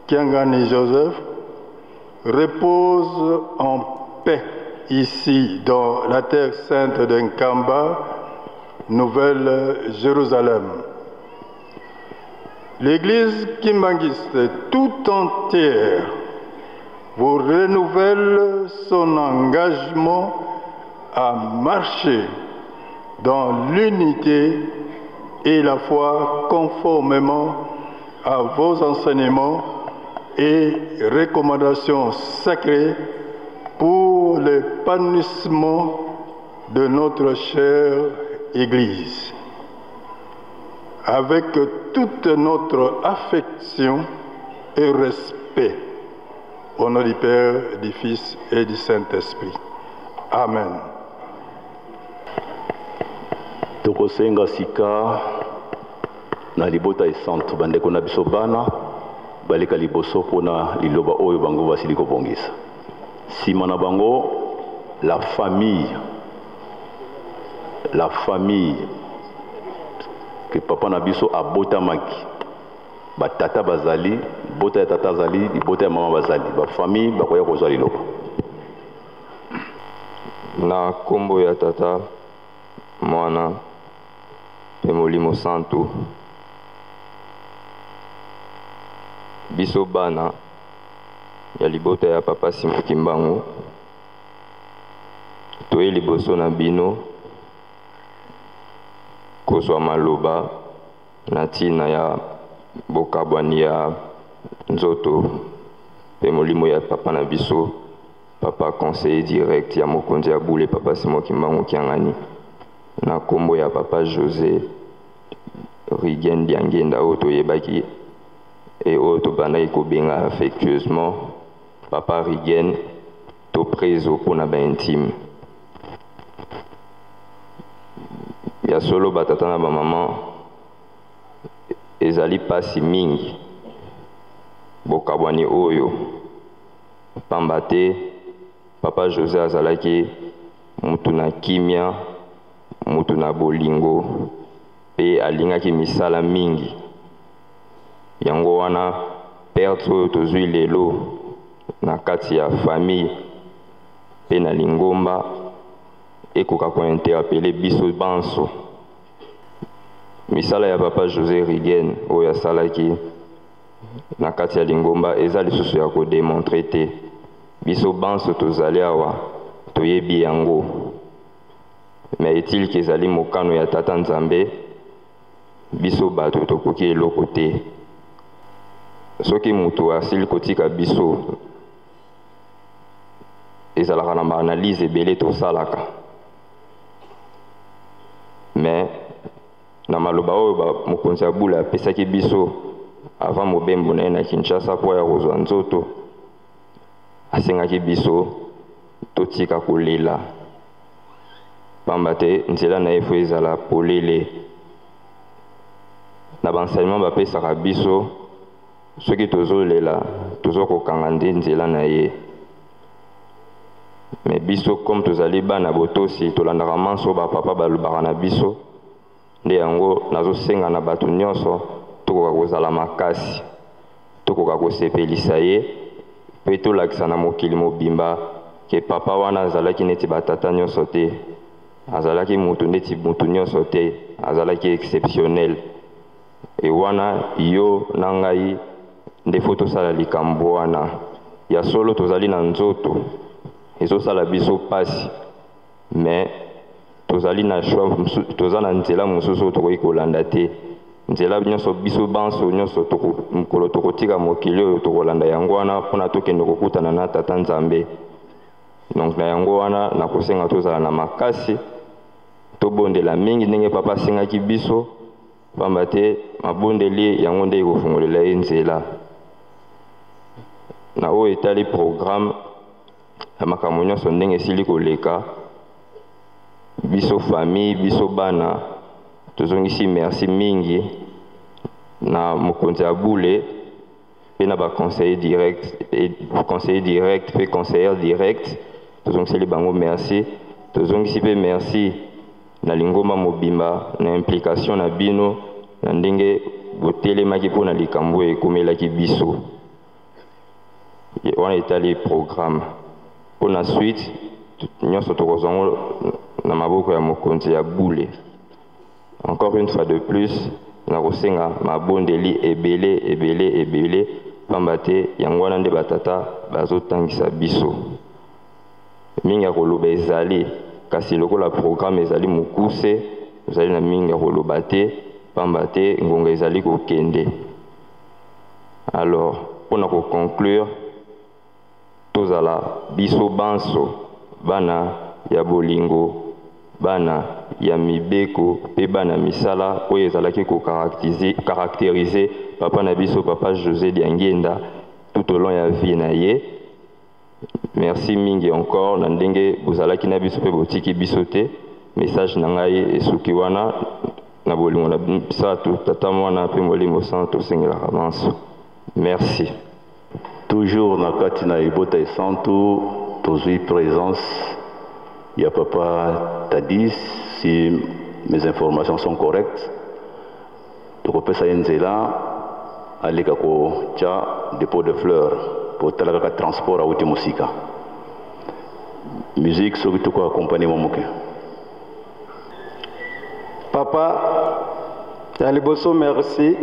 Kiangani Joseph repose en paix ici dans la terre sainte de Nkamba, Nouvelle-Jérusalem. L'Église kimbanguiste tout entière vous renouvelle son engagement à marcher dans l'unité et la foi conformément à vos enseignements et recommandations sacrées pour l'épanouissement de notre chère Église. Avec toute notre affection et respect, au nom du Père, du Fils et du Saint-Esprit. Amen. Tokosenga sika na libota esante bandeko na biso bana baleka liboso pona liloba oyo bango basili kobongisa. Sima na bango la famille que papa na biso abotamaki batata bazali bota ya tata zali bota ya mama bazali ba famille bakoya kozwa liloba na kombo ya tata mwana pe molimo santu biso bana ya libota ya papa Simo Kimbangu toye liboso na bino kozwa maloba na ntina ya bokabwani ya nzoto pe molimo ya papa na biso papa conseiller direct ya mokonzi ya bule papa Simo Kimbangu Kiangani na kombo ya papa José Riguen Diangenda oyo toyebaki et autres banaï kobenga affectueusement Papa Rigen to preso pour na ba intime. Ya solo batata na ba maman ezali pasi mingi bokabwani oyo pamba te Papa José azalaki mutu na kimia mutu na bolingo pe alingaki misala mingi yango wana perte oyo tozwi lelo na kati ya famille pe na lingomba ekoka kointerpele biso banso misala ya Papa José Rigen oyo asalaki na kati ya lingomba eza lisusu ya kodemontre te biso banso tozali awa toyebi yango me etili ke ezali mokano ya Tata Nzambe biso bato tokoki eloko te soki mutu asili kotika biso ezalaka na baanalyse ebele tosalaka me na maloba oyo mokonzi ya bula apesaki biso avant mobembo na ye na Kinshasa mpo ya kozwa nzoto asengaki biso totika kolela pamba te nzela na ye fo ezala polele na baenseignement bapesaka biso soki tozolela tozokokanga nde nzela na ye me biso comme tozali bana botosi tolandaka manso bapapa balobaka na biso nde yango nazosenga na bato nyonso tokoka kozala makasi tokoka kosepelisa ye mpe tolakisa na mokili mobimba ke papa wana azalaki neti batata nyonso te azalaki mutu neti mutu nyonso te azalaki exceptionnel e wana yo na ngai nde fo tosala likambo wana ya solo tozali na nzoto ezosala biso pasi me tozali na choix toza na nzela mosusu tokoki kolanda te nzela nyonso biso banso nyonso mokolo tokotika mokili oyo tokolanda yango wana mpona tokende kokutana na Tata Nzambe donc na yango wana nakosenga tozala na makasi tobondela mingi ndenge papa asengaki biso pamba te mabondeli yango nde ekofungolela ye nzela na oyo etali programme ya makambo nyonso ndenge esili koleka biso famille biso bana tozongisi merci mingi na mokonzi ya bule pe na baconseiller direct pe conseillère direct tozongiseli bango merci tozongisi pe merci na lingomba mobimba na implication na bino na ndenge botelemaki mpo na likambo ekomelaki biso wana etali programme mpo na suite nyonso tokozango na maboko ya mokonzi ya bule. Encore une fois de plus nakosenga mabondeli ebele pamba te yango wana nde batata bazotangisa biso mingi ya koloba ezali kasi lokola programme ezali mokuse ezali na mingi ya koloba te pamba te ngonga ezali kokende. Alors mpona koconclure tozala biso banso bana ya bolingo bana ya mibeko pe bana misala oyo ezalaki kocaractériser papa na biso Papa José Diangenda tout au long ya vie na ye. Merci mingi encore na ndenge bozalaki na biso pe botiki biso te message na ngai esuki wana na bolingo na bisato tata mwana pe molimo santo sengelaka manso. Merci. Toujours na kati na ebota esantu tozwi présence ya Papa Tadis, si mes informations sont correctes. Tokopesa nzela aleka ko cha dépôt de fleurs pour talaka transport à outil musika. Musique soki toko accompagner momoke. Papa Taliboso merci.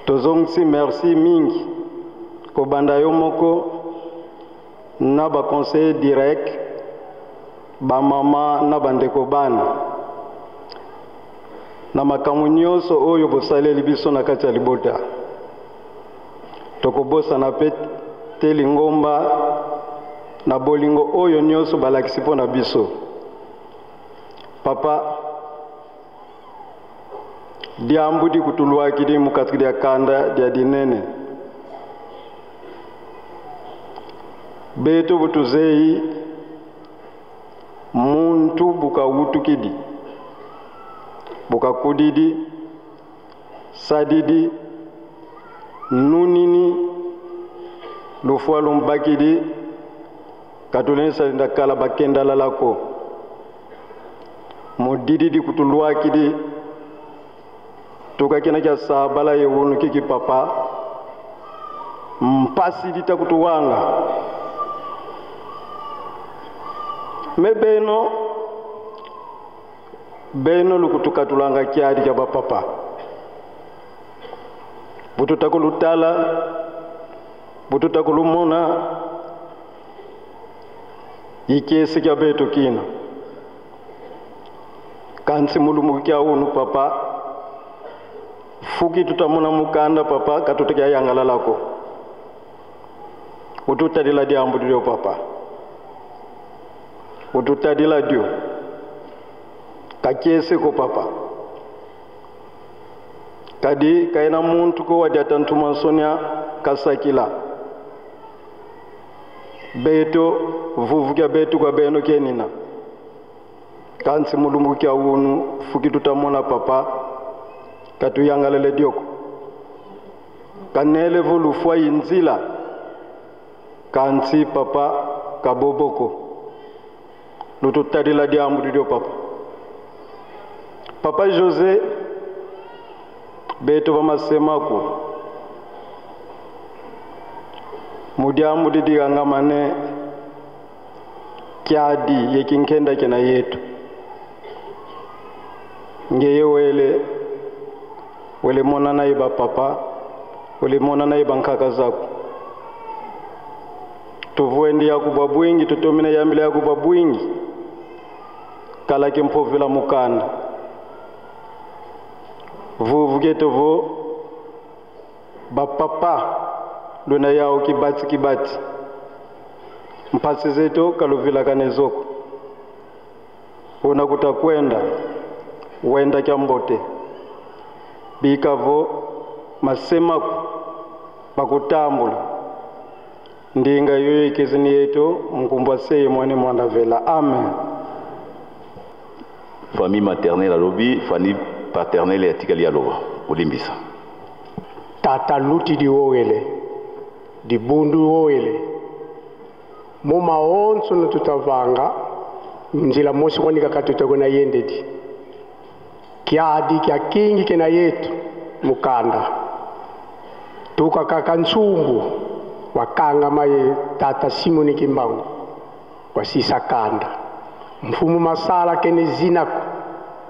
Tozongsi merci mingi ko banda yo moko na ba conseiller direct ba mama na bandeko bana na makambo nyonso oyo bosaleli biso na kati ya libota tokobosa na pe te lingomba na bolingo oyo nyonso balakisi mpo na biso. Papa diambu di kutulua kidi mukatri dia kanda dia dinene beto butuzei muntu buka wutu kidi buka kudidi sadidi nunini lufua lumbakidi katuleni salinda kala bakenda lalako modidi di kutulua kidi tuka kina kya sabala yewunu kiki papa mpasi dita kutuwanga me beno lukutuka tulanga kyadi kya papa bututa kulutala bututa kulumona ikesi kya beto kina kansi mulumu kya unu papa fuki tutamuna mukanda papa katutekya yangala lako ututadila diambu dio papa ututadila dio kakese ko papa kadi kaina muntu ko wadi atantuma sonia kasakila beto vuvukia beto kwa beno kenina kansi mulumbu kya unu fuki tutamuna papa katu yangalele dioko kanele volu fwa inzila kansi papa kaboboko lututadila diambu dio papa José beto vamasemako mudiambu didigangamane kyadi yekinkenda kena yetu ngeye wele mona na iba papa wele mona na iba nkaka zako tuvuendi ya kubabwingi tutomina yambile ya kubabwingi kala kempovela mukanda vuvuge tovo ba papa luna yao kibati mpasi zetu kaluvila kanezoko unakuta kwenda wenda kyambote bikavo masemako bakutambula ndinga yoyo ikezini yetu mkumbwa seye mwane mwana vela amen. Famille maternelle alobi, famille paternelle ya tikali aloba ulimbisa tata luti di wowele di bundu wowele moma onso no tutavanga njila mosi kwanika katutagona yendedi kiadi kya kingi kena yetu mukanda tuka kaka nchumbu wakanga maye tata Simoni Kimbangu wasisa kanda mfumu masala kene zinako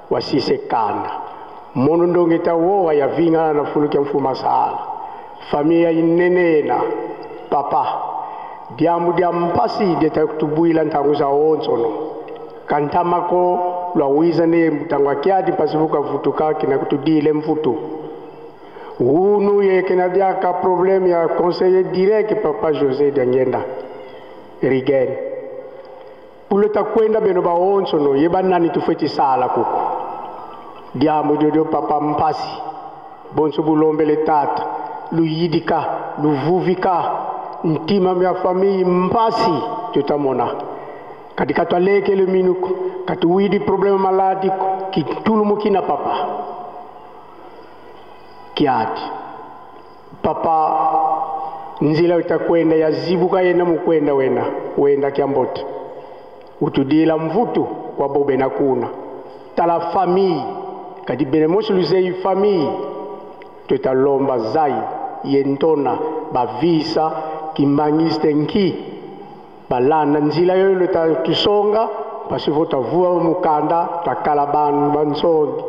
wasise kanda mono ndongeta wowa ya vinga na fulukia mfumu masala familia inenena papa diamu diampasi deta kutubuila ntanguza onsono kantamako lwa wiza ne mutangwa kiadi pasivuka vutuka kina kutudile mfutu unu ye kena diaka problem ya conseiller direct papa José Dangenda Rigeni uleta kwenda beno ba onsono yeba nani tufeti sala kuko diamu jojo papa mpasi bonso bulombele tata luyidika luvuvika ntima mya famille mpasi tutamona katika twaleke le minuko katuwidi problème maladi kitulu mukina papa kiati papa nzila utakwenda yazibuka yena mukwenda wenda kiambote utudila mvutu kwa bobe na kuna tala famille kadi benemosi luzei famille tutalomba zai yentona bavisa kimbangiste nki balanda nzila yoyo tusonga pasivo tavua mukanda takala bansongi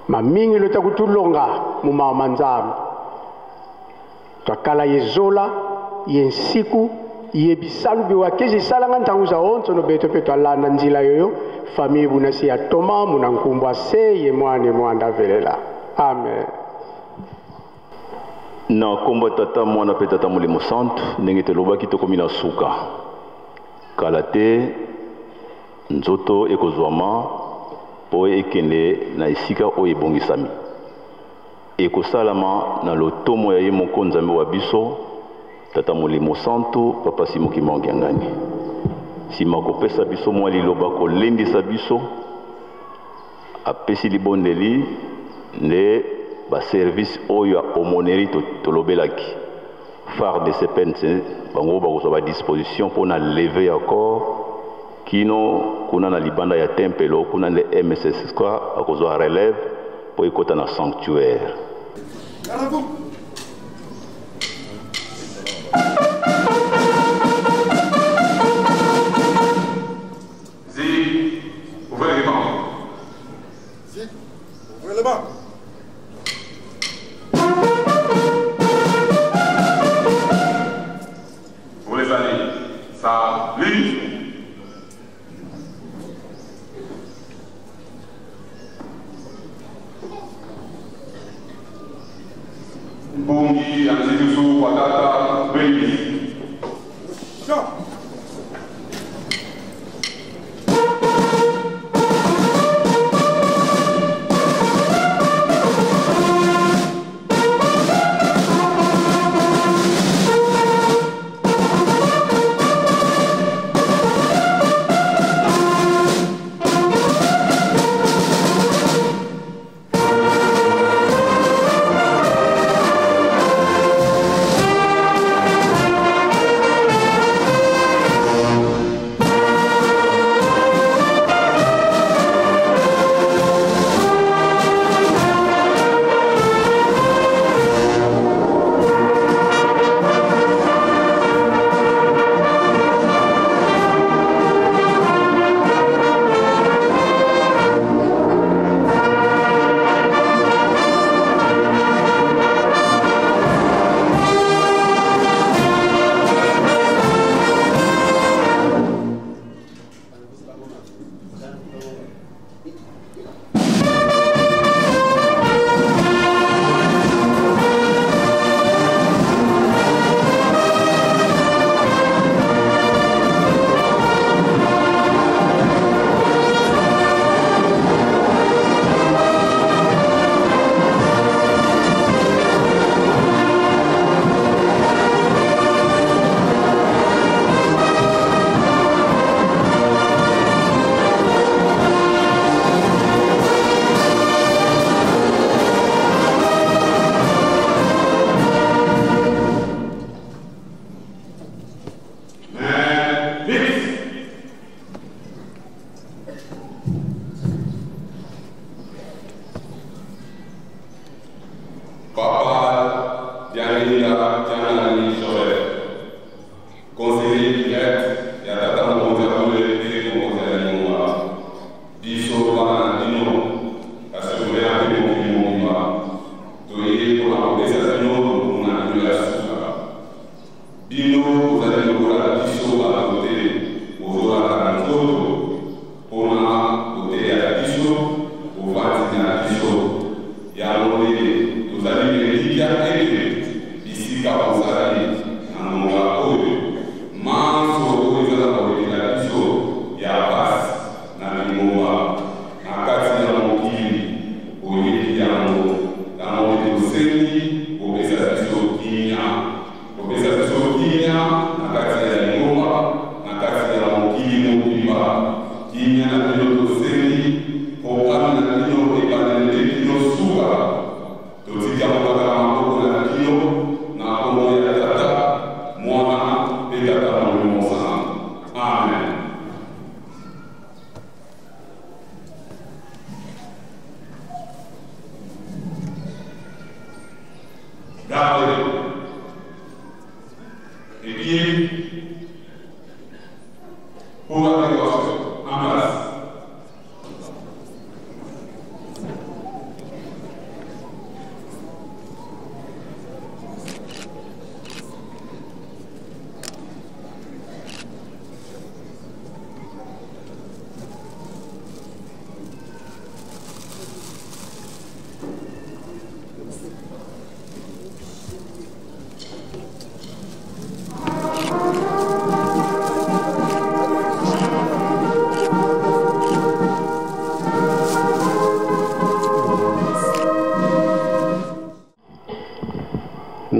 mamingi leta kutulonga muma manzambi takala yezola yensiku yebisalu biwakezi salanga ntanguza onso no beto peto alanda nzila yoyo famille bunasi ya toma munankumbwa seye mwane mwanda velela amen. na kombo tata mwana pe tata molimo santu ndenge tolobaki tokomi na suka kala te nzoto ekozwama po ekende na esika oyo ebongisami ekosalama na lotomo ya ye moko nzambe wa biso tata molimo santo papa simoki mangengani nsima kopesa biso mwa liloba kolendisa biso apesi libondeli nde baservice oyo ya aumônerie tolobelaki phare de CPNC bango bakozwa badisposition mpona leve ya corps kino kuna na libanda ya tempelo kuna nde MSS akozwa relève po ekota na sanctuaire. Ouvrez les bancs. Ouvrez les bancs. Pour les années, ça livre. Bungi, Anzidusu, Watata, Bélis.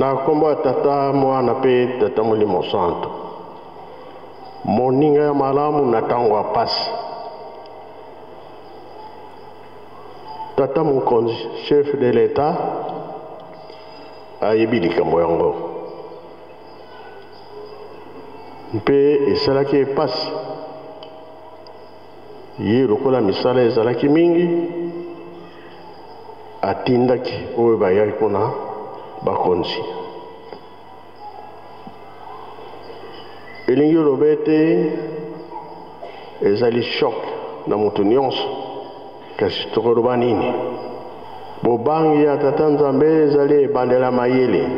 Na kombo tata mwana pe tata Molimo Santo. Moninga ya malamu na tango pasi. Tata Mukonzi, chef de l'État, ayebi likambo yango. Mpe esalaki epasi. Ye lokola misala ezalaki mingi, atindaki oyo bayaki kuna bakonzi. Elingi oloba ete ezali shock na moto nyonso, kasi tokoloba nini? Bobangi ya tata Nzambe ezali ebandela mayele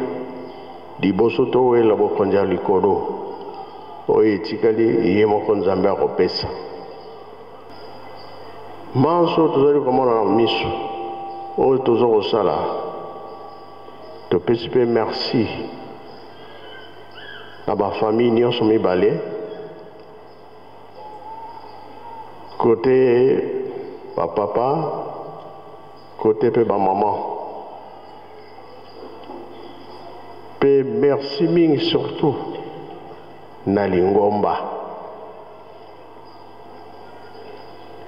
liboso towela bokonzi ya likolo oyo etikali ye moko Nzambe akopesa. Manso tozali komona na miso oyo tozo kosala, topesi mpe merci na bafamille nyonso mibale, kote bapapa, kote mpe bamama. Mpe merci mingi surtout na Lingomba.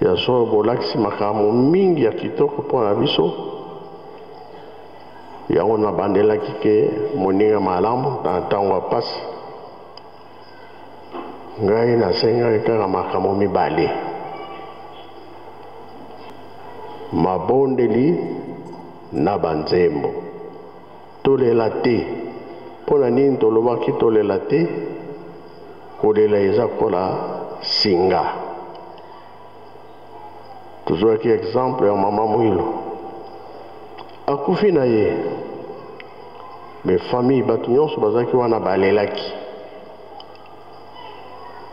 Ya so bolakisi makambo mingi ya kitoko mpona biso. Yango na bandelaki ke moninga malamu na ntango ya pasi. Ngai nasengaki kaka makambo mibale. Mabondeli na banzembo. Tolela te. Mpona nini tolobaki tolela te? Kolela eza kola singa. Tozwaki exemple ya mama Mwilo. Akufi na ye. Me famille batu nyonso bazaki wana balelaki.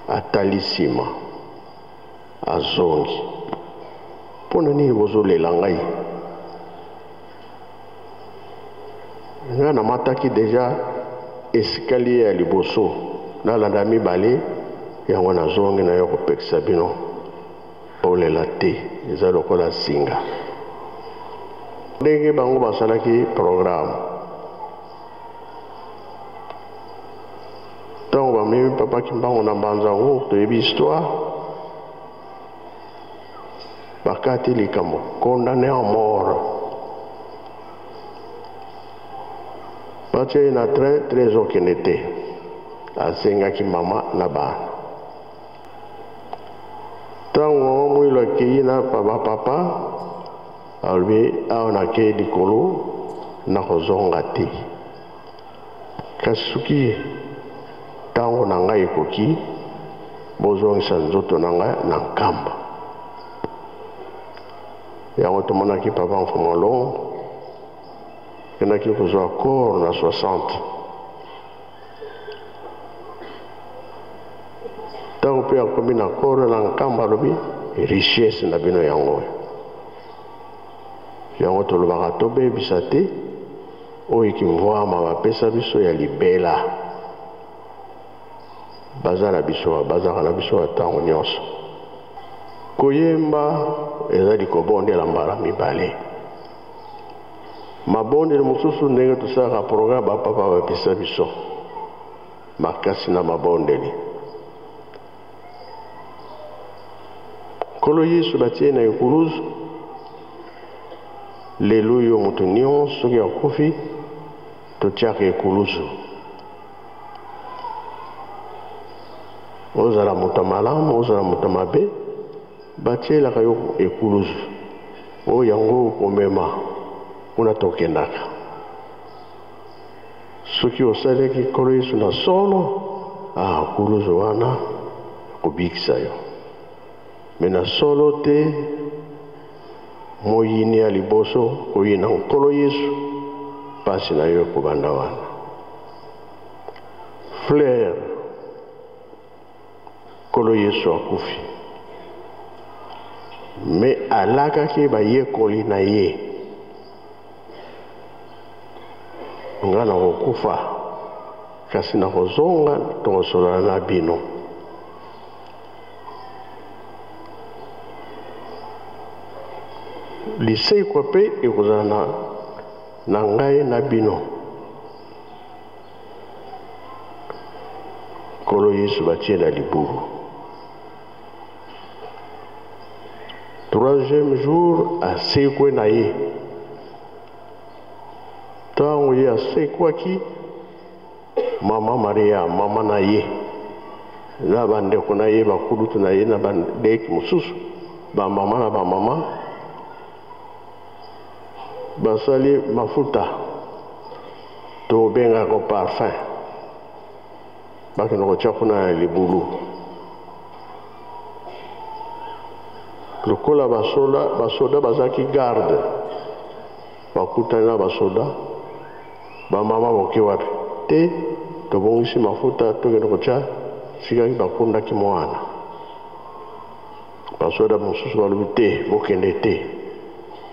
Atali nsima. Azongi. Mpona nini bozolela ngai? Nga namataki deja escalier ya liboso. Nalanda mibale yango nazongi na yo kopekisa bino. Olela te, eza lokola singa. Ndenge bango basalaki programme. Tango bamemi papa Kimbangu na Mbanzango toyebi histoire. Bakati likambo, condamné à mort. Batie na très okende te. Asengaki mama na bana. Tango Mwilo akei na papa albi awa nakei likolo na kozonga te. Kasi soki tango na ngai ekoki bozongisa nzoto na ngai na nkamba. Yango tomonaki papa Mfumu Longo kendaki kozwa corps na 60. Tango pe akomi na corps na nkamba alobi richesse na bino yango. Yango tolobaka tobebisa te oyo kimvwama bapesa biso ya libela. Bazala biso, bazaka na biso atango nyonso. Koyemba ezali kobondela mbala mibale. Mabondeli mosusu ndenge tosalaka programme bapapa bapesa biso. Makasi na mabondeli. Kolo Yesu batie na ekuluzu. Lelo yo moto nyonso soki akufi totiaka ekuluzu. Ozala moto malamu, ozala moto mabe, batielaka yo ekuluzu. O yango komema kuna tokendaka. Soki osaleki kolo Yesu na solo, ekuluzu wana kobikisa yo. Mena solo te moyini ya liboso koyina nkolo Yesu pasi na yo kobanda wana. Fleur kolo Yesu akufi. Me alakaki bayekoli na ye. Nga na kokufa kasi na kozonga tokosolana na bino. Lisei kwa pe ekozala na ngai na bino. nkolo yesu batie na libulu. Troisième jour asekwe na ye. Ntango ye asekwaki, mama Maria mama na ye na bandeko na ye bakulutu na ye na bandeki mosusu bamama na bamama basali mafuta tobengaka parfum bakende kotia kuna na libulu. Lokola basoda bazalaki garde bakutani na basoda bamama boke wapi te tobongisi mafuta tokende kotia sikaki bakundaki mwana. Basoda mosusu balobi te bokende te,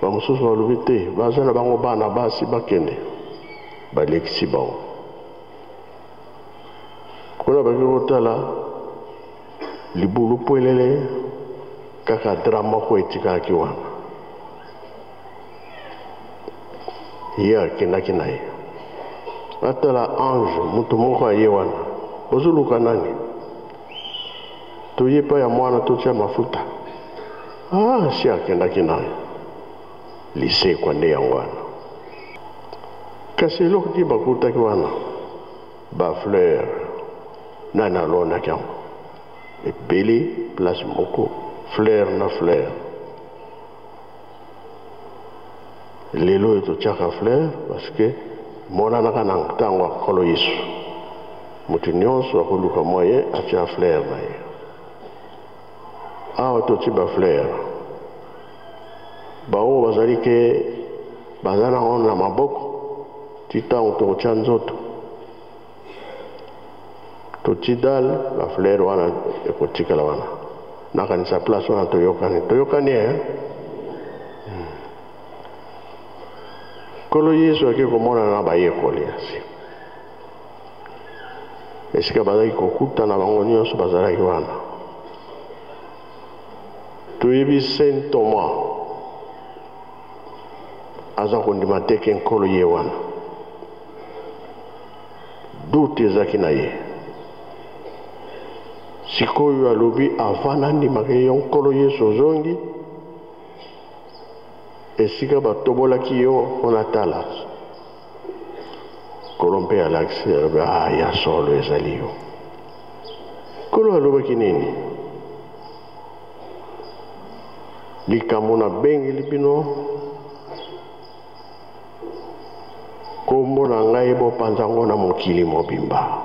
bamosusu balobi te baza na bango bana basi bakende balekisi bango. Kuna baki kotala libulu pwelele kaka drama ko etikaki wana. Ye akendaki na ye atala ange mutu moko aye wana, ozoluka nani? Toye pa ya mwana totia mafuta. Si akendaki na ye lisekwa nde yango wana. Kasi eloko ti bakutaki wana bafleur nani alonaki yango ebele place moko fleur na fleur. Lelo totiaka fleur parce que monanaka na ntango akolo yesu mutu nyonso akoluka moyen atia fleur na ye. Awa toti bafleur bao bazali ke baza nango na maboko ti ntango tokotia nzoto toti dal bafleur wana ekotikala wana nakanisa place wana toyokani Nkolo yesu ake komona na bayekoli asi esika bazalaki kokutana bango nyonso bazalaki wana. Toyebi Saint Thomas aza kondima te ke nkolo ye wana, dute ezaki na ye. Sikoyo alobi avant andimaka yo nkolo yesu ozongi esika batobolaki yo mpona tala. Nkolo mpe alakisi alobi ya solo ezali yo. Nkolo alobaki nini? Likambo na bengeli bino kombo na ngai bopanza ngo na mokili mobimba.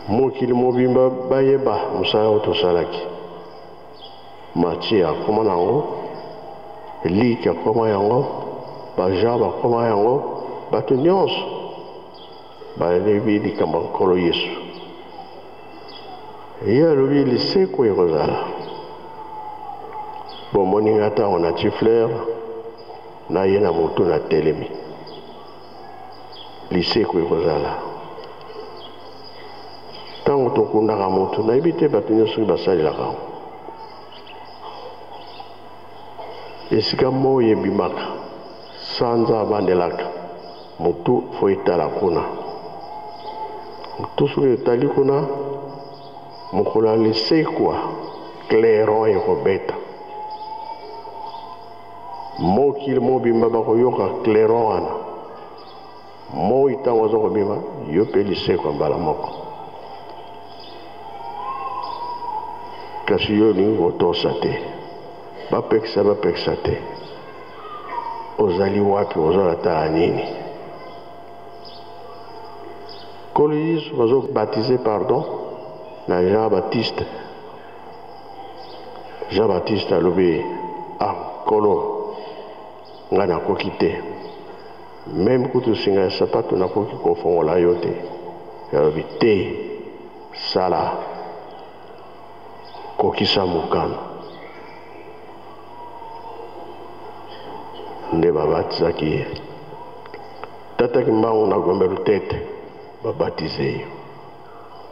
Mokili mobimba bayeba mosala oyo tosalaki. Matie akoma nango, Liki akoma yango, baja bakoma yango, bato nyonso balebi likambo ya nkolo yesu. Ye alobi lisekwa ekozala. Bomoni nga ntango natie fleur na ye na motu na telemi. Lisekwa ekozala. Ntango tokundaka motu nayebi te bato nyonso basalelaka. Esika moyo ebimaka sanza abandelaka motu fo etala kuna. Motu soki etali kuna mokolo ya lisekwa clairon ekobeta. Mokili mobimba bakoyoka clairon wana. Moi ntango aza kobima yo mpe lisekwa mbala moko. Kasi yo olingi kotosa te, bapekisa te. Ozali wapi, ozala tala nini? Nkolo yesu bazobaptize pardon na Jean Baptiste. Jean Baptiste alobi nkolo nga nakoki te, meme kutu singa ya sapato nakoki kofongola yo te. Alobi te, sala kokisa mokano. Nde babatizaki ye. Tataki mbango na gombelu tete babatize yo.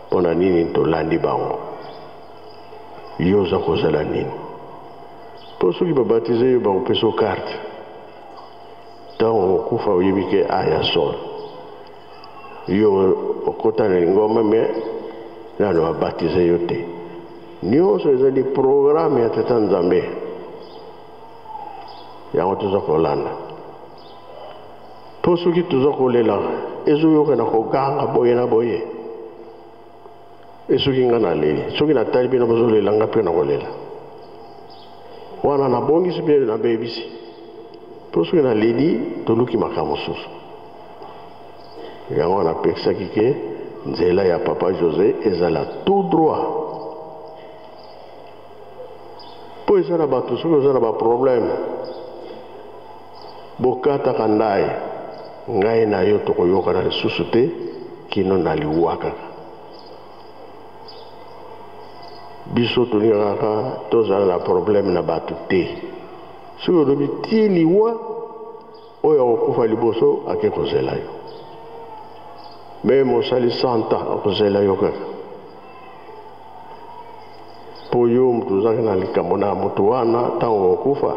Pona nini tolandi bango? Yo za kozala nini? Po soki babatize yo bakopesa karte. Ntango okokufa oyebi ke aya solo. yo okota na lingoma me nano abatize yo te nyonso ezali programme ya tata nzambe yango toza kolanda po soki toza kolela ezoyoka na koganga boye na boye esoki nga naleli soki natali bino bozolela nga mpe na kolela wana nabongisi mpe nabebisi po soki naleli toluki makambo mosusu yango napekisaki ke nzela ya papa José ezala tout droit po eza na bato soki oza na baproblème bokataka ndai ngai na yo tokoyokana lisusu te kino na liwa kaka biso tolinga kaka tozala na problème na bato te soki olobi tie liwa oyo akokufa liboso ake kozela yo me mosali 100 ans akozela yo kaka po yo mutu ozaki na likambo na moto wana ntango okokufa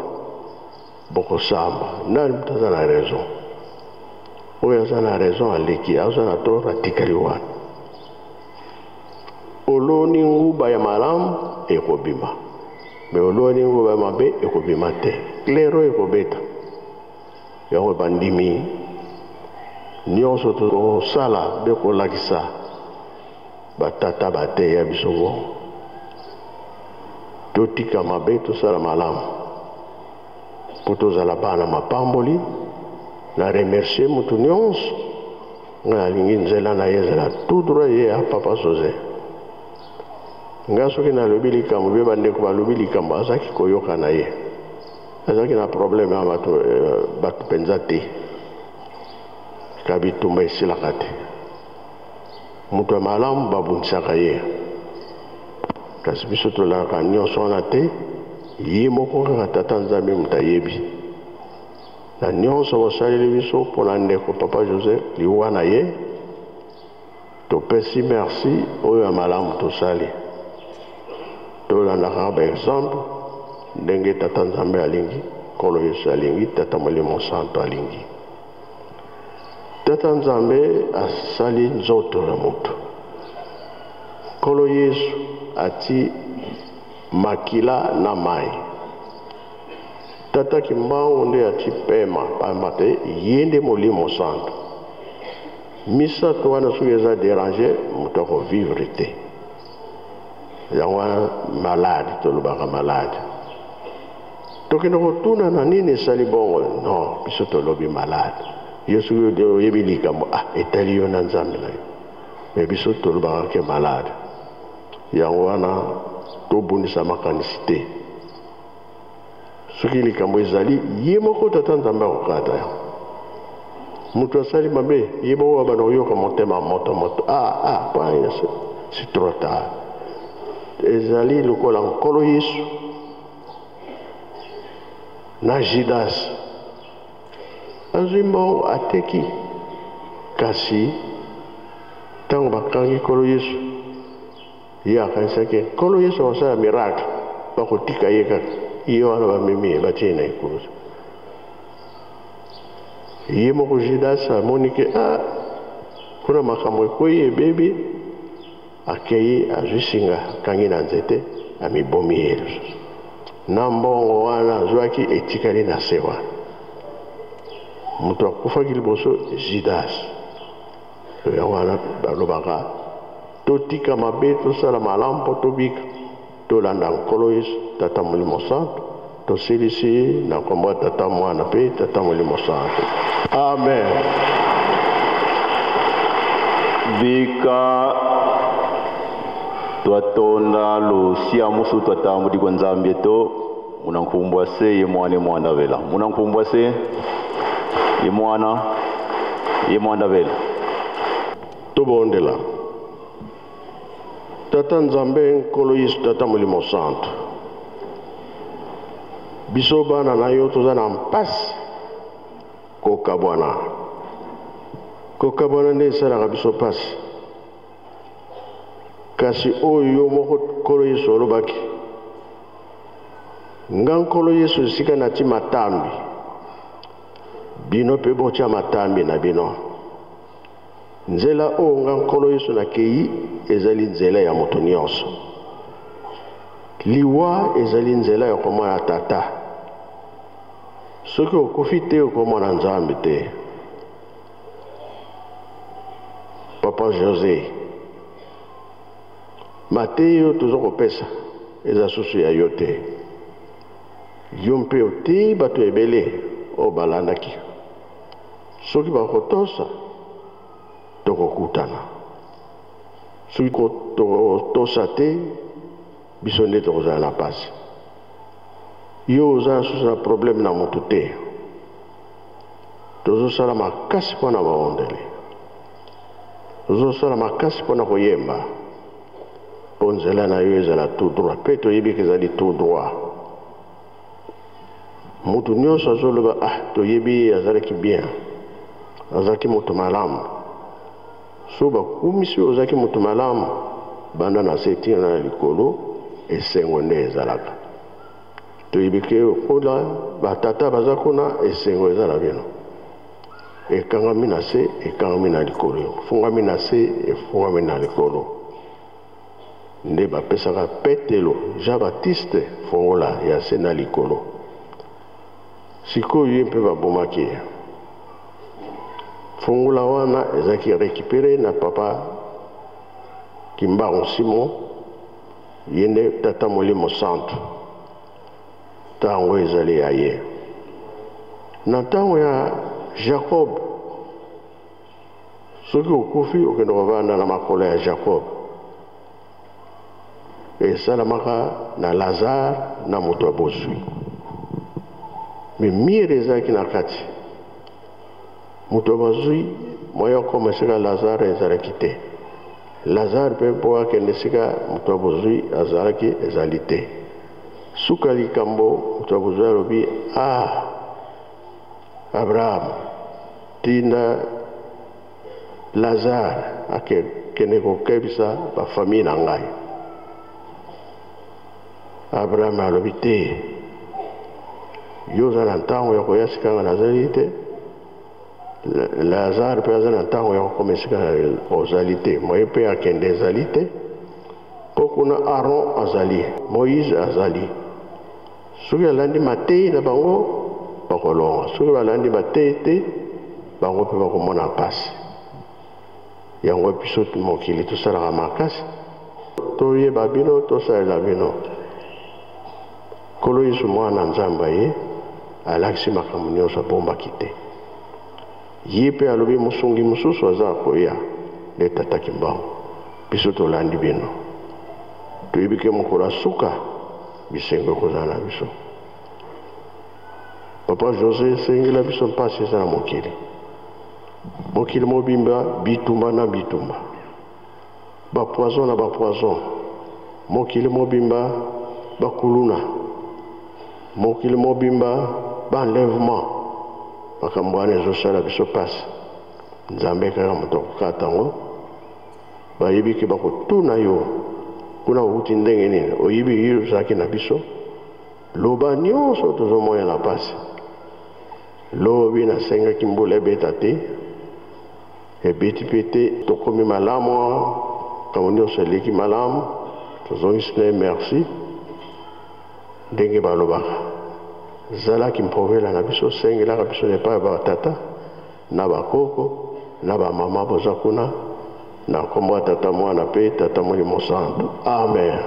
bokosamba nani mutu aza na raison oyo aza na raison aleki aza na tort atikali wana oloni nguba ya malamu ekobima me oloni nguba ya mabe ekobima te klero ekobeta yango bandimi nyonso tokosala mpe kolakisa batata bateya biso bongo totika mabe tosala malamu mpo tozala bana mapamboli na remercie mutu nyonso ngai nalingi nzela na ye ezala tout droit ye ya papa José nga soki nalobi likambo mpe bandeko balobi likambo azalaki koyoka na ye azalaki na problème ya bato mpenza te kabitumba esilaka te mutu ya malamu babunisaka ye kasi biso tolalaka nyonso wana te ye moko kaka tata nzambe mutu ayebi na nyonso bosaleli biso mpona ndeko papa José liwa na ye topesi merci oyo ya malamu tosali tolandaka baexemple ndenge tata nzambe alingi nkolo yesu alingi tata molimo santo alingi tata nzambe asali nzoto ya moto nkolo yesu ati makila na mai tata kimbangu nde ati pema pamba te ye nde molimo santo misato wana soki eza dérange moto akovivre te yango wana malade tolobaka malade tokende kotuna na nini esali bongo non biso tolobi malade yo soki oyebi likambo etali yo na nzambe na yo me biso tolobaka ke malade yango wana tobundisa makanisi te soki likambo ezali ye moko tata nzambe akokata yango moto asali mabe ye moko abana koyoka motema moto pana c'est trop tard ezali lokola nkolo yesu na Judas azwi mbongo ateki kasi ntango bakangi nkolo yesu ye akanisaki nkolo yesu akosala miracle bakotika ye kaka ye wana bamemi ye batie na ekulusu ye moko Judas amoni ke kuna makambo ekwei ebebi akei azwi singa akangi na nzete amibomi ye lisusu na mbongo wana azwaki etikali na se wana moto akufaki liboso Judas yango wana balobaka totika mabe tosala malamu mpo tobika tolanda nkolo yesu tata molimo santo tosilisi na nkombo ya tata mwana mpe tata molimo santo amen bika twatonda lusia musu twatambudi kwa nzambe to munankumbwa se ye mwana vela munankumbwa se ye mwana vela tobondela tata nzambe nkolo yesu tata molimo santo biso bana na yo toza na mpasi kokabwana nde esalaka biso mpasi kasi oyo yo moko nkolo yesu olobaki nga nkolo yesu esika nati matambi bino mpe botya matambi na bino nzela oyo nga nkolo yesu nakei ezali nzela ya moto nyonso. Liwa ezali nzela ya komona tata. Soki okufi te okomona nzambe te. Papa José, Mateyo tozo kopesa eza susu ya yo te. Yo mpe oteyi bato ebele oyo balandaki. Soki bakotosa tokokutana. Soki tokotosa te biso nde tokozala na pasi. Yo oza susu na problème na motu te. Tozosala makasi mpona baondele. Tozosala makasi mpona koyemba. Po nzela na yo ezala tout droit. Pe toyebi ezali tout droit. Mutu nyonso azoloba toyebi azalaki bien. Azalaki moto malamu. So bakumisi ozalaki moto malamu banda na se tina na likolo esengo nde ezalaka. Toyebi ke okola batata baza kuna esengo ezala bino. Ekangami na se ekangami na likolo. Efungami na se efungami na likolo. Nde bapesaka Petelo Jean Baptiste fongola ya se na likolo. Sikoyo ye mpe babomaki. Fongola wana ezaki récupéré na papa Kimbango Simon yende tata Molimo Centre. Tango ezali ya ye. Na tango ya Jacob, soki okufi okende kovanda na makolo ya Jacob. Esalamaka na Lazare na moto abozwi. Me mire ezalaki na kati. Moto abozwi moya okoma esika Lazare ezalaki te. Lazare mpe mpo akende esika moto abozwi azalaki ezali te. Suka likambo moto abozwi alobi Abraham tinda Lazare akende kokebisa bafamille na ngai. Abraham alobi te. Yo oza na ntango ya koya sika nga nazali te. Lazare mpe aza na ntango ya kokoma esika ozali te. Moye mpe akende ezali te. Mpo kuna Aaron azali, Moïse azali. Soki alandi mateyi na bango bakolonga. Soki balandi mateyi te bango mpe bakomona pasi. Yango biso mokili tosalaka makasi. Toyeba bino tosalela bino. Kolo Yesu mwana nzamba ye alakisi makambo nyonso abombaki te. Ye mpe alobi mosungi mosusu aza koya nde tata Kimbango. Biso tolandi bino. Toyebi ke mokolo asuka bisengo ekozala na biso. Papa José esengela biso mpasi eza na mokili. Mokili mobimba bitumba na bitumba. Bapoison na bapoison. Mokili mobimba bakuluna. Mokili mobimba banlèvement. Makambo wana ezosala biso pasi. Nzambe kaka moto akokata ngo. Bayebi ke bakotuna yo. Kuna okuti ndenge nini. Oyebi yo ozalaki na biso. Loba nyonso tozomona na pasi. Lobi nasengaki mbula ebeta te. Ebeti mpe te tokomi malamu. Kamo nyonso eleki malamu. Tozongisi na merci. Ndenge balobaka. Zalaki mprovela na biso sengelaka biso nepa batata na bakoko na bamama boza kuna na kombo tata mwana pe tata Molimo Centre. Amen.